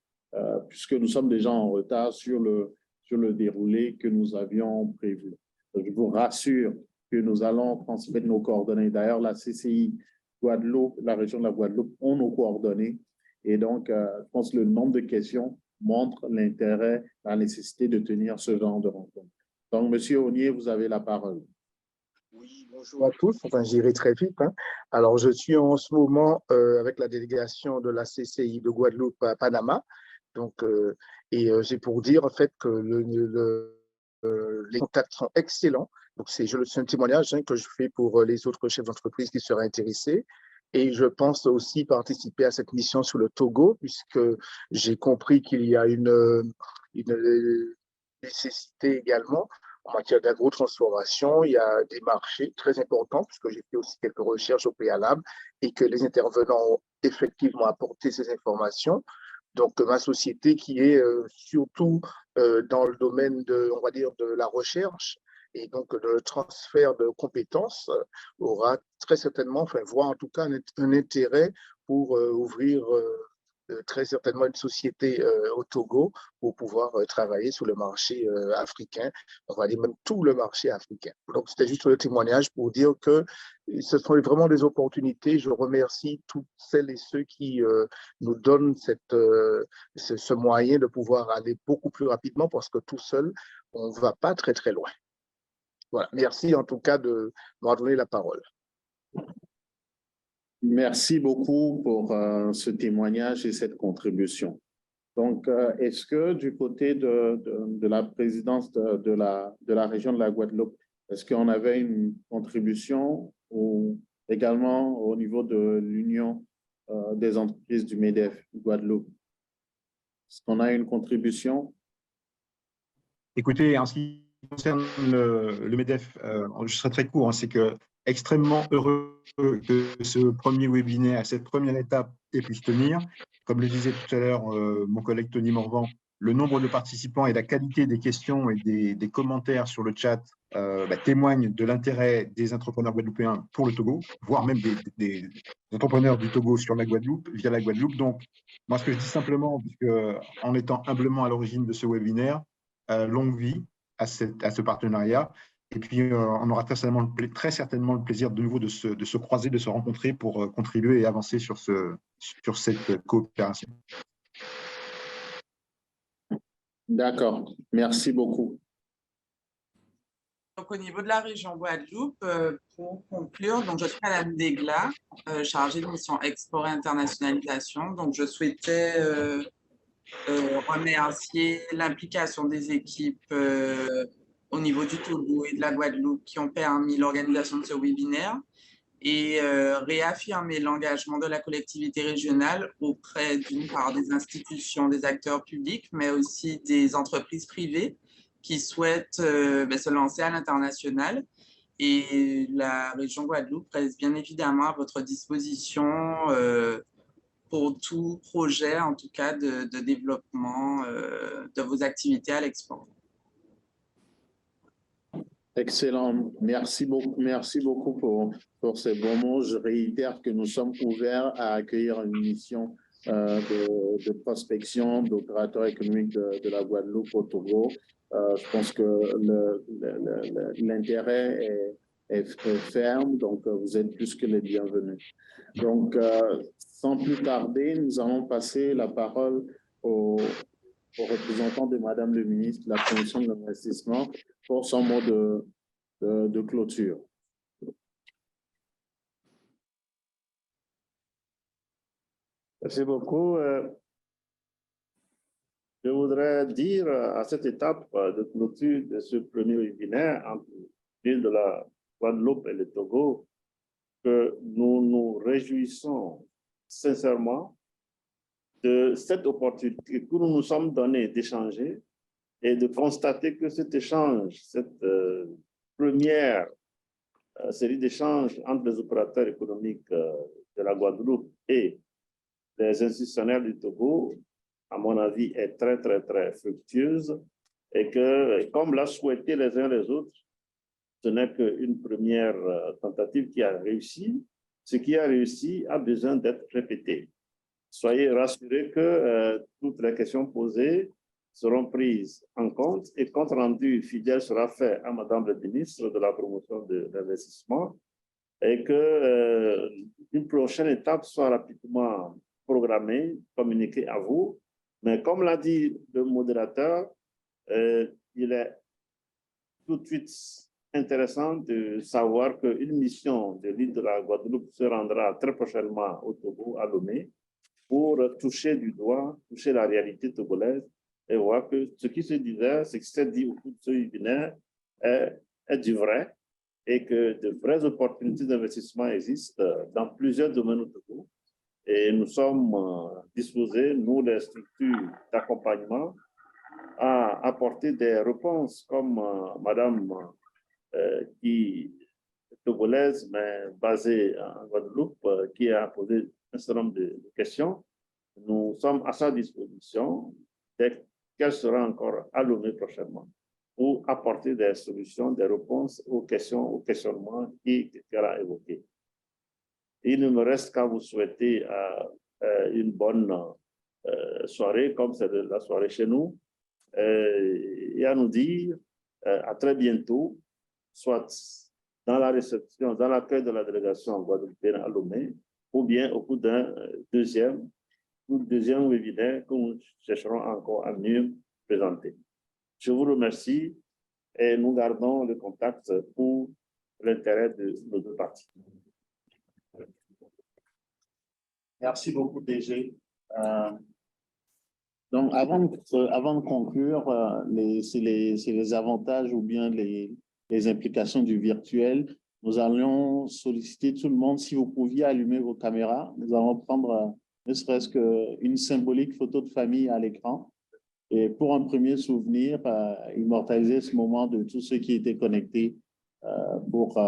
puisque nous sommes déjà en retard sur le déroulé que nous avions prévu. Je vous rassure que nous allons transmettre nos coordonnées. D'ailleurs, la CCI Guadeloupe, la région de la Guadeloupe, ont nos coordonnées. Et donc, je pense que le nombre de questions montre l'intérêt, la nécessité de tenir ce genre de rencontre. Donc, Monsieur Onnier, vous avez la parole. Oui, bonjour à tous. Enfin, j'irai très vite. Alors, je suis en ce moment avec la délégation de la CCI de Guadeloupe à Panama. Donc, j'ai pour dire en fait que les contacts sont excellents. Donc, c'est un témoignage que je fais pour les autres chefs d'entreprise qui seraient intéressés. Et je pense aussi participer à cette mission sur le Togo, puisque j'ai compris qu'il y a une nécessité également en matière d'agro-transformation. Il y a des marchés très importants, puisque j'ai fait aussi quelques recherches au préalable et que les intervenants ont effectivement apporté ces informations. Donc, ma société qui est surtout dans le domaine on va dire, de la recherche et donc le transfert de compétences aura très certainement, voire en tout cas un intérêt pour ouvrir très certainement une société au Togo pour pouvoir travailler sur le marché africain, on va dire même tout le marché africain. Donc, c'était juste le témoignage pour dire que ce sont vraiment des opportunités. Je remercie toutes celles et ceux qui nous donnent ce moyen de pouvoir aller beaucoup plus rapidement parce que tout seul, on ne va pas très, très loin. Voilà. Merci en tout cas de m'avoir donné la parole. Merci beaucoup pour ce témoignage et cette contribution. Donc, est-ce que du côté de la présidence de la région de la Guadeloupe, est-ce qu'on avait une contribution ou également au niveau de l'Union des entreprises du MEDEF Guadeloupe? Est-ce qu'on a une contribution? Écoutez, en ce qui concerne le MEDEF, je serai très court, c'est que extrêmement heureux que ce premier webinaire, cette première étape ait pu se tenir. Comme le disait tout à l'heure mon collègue Tony Morvan, le nombre de participants et la qualité des questions et des commentaires sur le chat témoignent de l'intérêt des entrepreneurs guadeloupéens pour le Togo, voire même des entrepreneurs du Togo sur la Guadeloupe, via la Guadeloupe. Donc, moi, ce que je dis simplement, puisque en étant humblement à l'origine de ce webinaire, longue vie à ce partenariat. Et puis, on aura très certainement le plaisir de nouveau de se croiser, de se rencontrer pour contribuer et avancer sur cette coopération. D'accord. Merci beaucoup. Donc, au niveau de la région Guadeloupe, pour conclure, donc je suis Madame Degla, chargée de mission export et internationalisation. Donc, je souhaitais remercier l'implication des équipes au niveau du Togo et de la Guadeloupe qui ont permis l'organisation de ce webinaire et réaffirmer l'engagement de la collectivité régionale auprès d'une part des institutions, des acteurs publics, mais aussi des entreprises privées qui souhaitent se lancer à l'international. Et la région Guadeloupe reste bien évidemment à votre disposition pour tout projet, en tout cas de développement de vos activités à l'export. Excellent. Merci beaucoup pour ces bons mots. Je réitère que nous sommes ouverts à accueillir une mission de prospection d'opérateurs économiques de la Guadeloupe au Togo. Je pense que l'intérêt est ferme, donc vous êtes plus que les bienvenus. Donc, sans plus tarder, nous allons passer la parole au représentant de Madame le ministre de la Commission de l'investissement pour son mot de clôture. Merci beaucoup. Je voudrais dire à cette étape de clôture de ce premier webinaire entre l'île de la Guadeloupe et le Togo que nous nous réjouissons sincèrement de cette opportunité que nous nous sommes donnée d'échanger et de constater que cet échange, cette première série d'échanges entre les opérateurs économiques de la Guadeloupe et les institutionnels du Togo, à mon avis, est très, très, très fructueuse et que, comme l'a souhaité les uns les autres, ce n'est qu'une première tentative qui a réussi. Ce qui a réussi a besoin d'être répété. soyez rassurés que toutes les questions posées seront prises en compte et compte rendu fidèle sera fait à Madame la ministre de la promotion de l'investissement et que une prochaine étape soit rapidement programmée, communiquée à vous. Mais comme l'a dit le modérateur, il est tout de suite intéressant de savoir qu'une mission de l'île de la Guadeloupe se rendra très prochainement au Togo, à Lomé, pour toucher du doigt, toucher la réalité togolaise et voir que ce qui se disait, ce qui s'est dit au cours de ce webinaire est du vrai et que de vraies opportunités d'investissement existent dans plusieurs domaines au Togo. Et nous sommes disposés, nous, les structures d'accompagnement, à apporter des réponses comme Madame qui est togolaise, mais basée en Guadeloupe, qui a posé un certain nombre de questions. Nous sommes à sa disposition dès qu'elle sera encore à Lomé prochainement pour apporter des solutions, des réponses aux questions, aux questionnements qu'elle a évoqués. Il ne me reste qu'à vous souhaiter une bonne soirée, comme c'est la soirée chez nous, et à nous dire à très bientôt, soit dans la réception, dans l'accueil de la délégation guadeloupéenne à Lomé, ou bien au cours d'un deuxième webinaire que nous chercherons encore à mieux présenter. Je vous remercie et nous gardons le contact pour l'intérêt de nos deux parties. Merci beaucoup, DG. Donc, avant de conclure, c'est les avantages ou bien les implications du virtuel. Nous allons solliciter tout le monde, si vous pouviez allumer vos caméras. Nous allons prendre ne serait-ce qu'une symbolique photo de famille à l'écran. Et pour un premier souvenir, immortaliser ce moment de tous ceux qui étaient connectés pour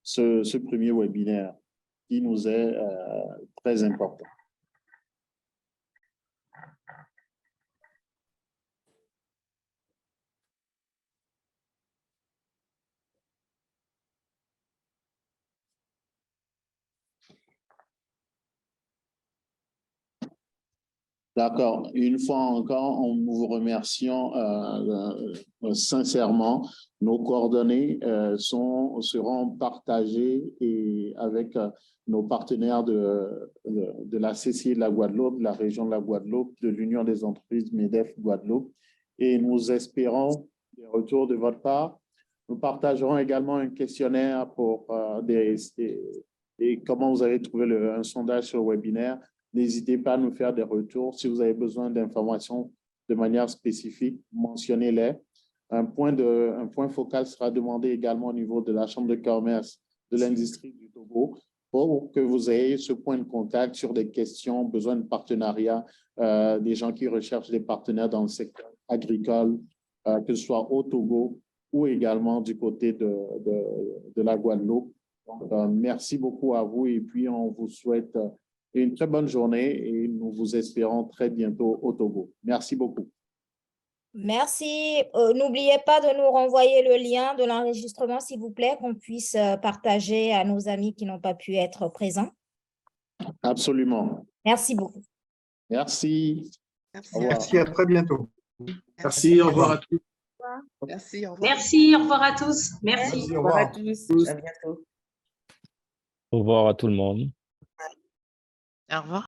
ce premier webinaire qui nous est très important. D'accord. Une fois encore, nous vous remercions sincèrement. Nos coordonnées seront partagées avec nos partenaires de la CCI de la Guadeloupe, de la région de la Guadeloupe, de l'Union des entreprises MEDEF Guadeloupe. Et nous espérons des retours de votre part. Nous partagerons également un questionnaire pour comment vous avez trouvé un sondage sur le webinaire. N'hésitez pas à nous faire des retours. Si vous avez besoin d'informations de manière spécifique, mentionnez-les. Un point focal sera demandé également au niveau de la Chambre de commerce de l'industrie du Togo pour que vous ayez ce point de contact sur des questions, besoin de partenariat, des gens qui recherchent des partenaires dans le secteur agricole, que ce soit au Togo ou également du côté de la Guadeloupe. Donc, merci beaucoup à vous et puis on vous souhaite une très bonne journée et nous vous espérons très bientôt au Togo. Merci beaucoup. Merci. N'oubliez pas de nous renvoyer le lien de l'enregistrement, s'il vous plaît, qu'on puisse partager à nos amis qui n'ont pas pu être présents. Absolument. Merci beaucoup. Merci. Merci, à très bientôt. Merci, au revoir à tous. Merci, au revoir. Merci, au revoir à tous. Merci. Au revoir à tous. À bientôt. Au revoir à tout le monde. Au revoir.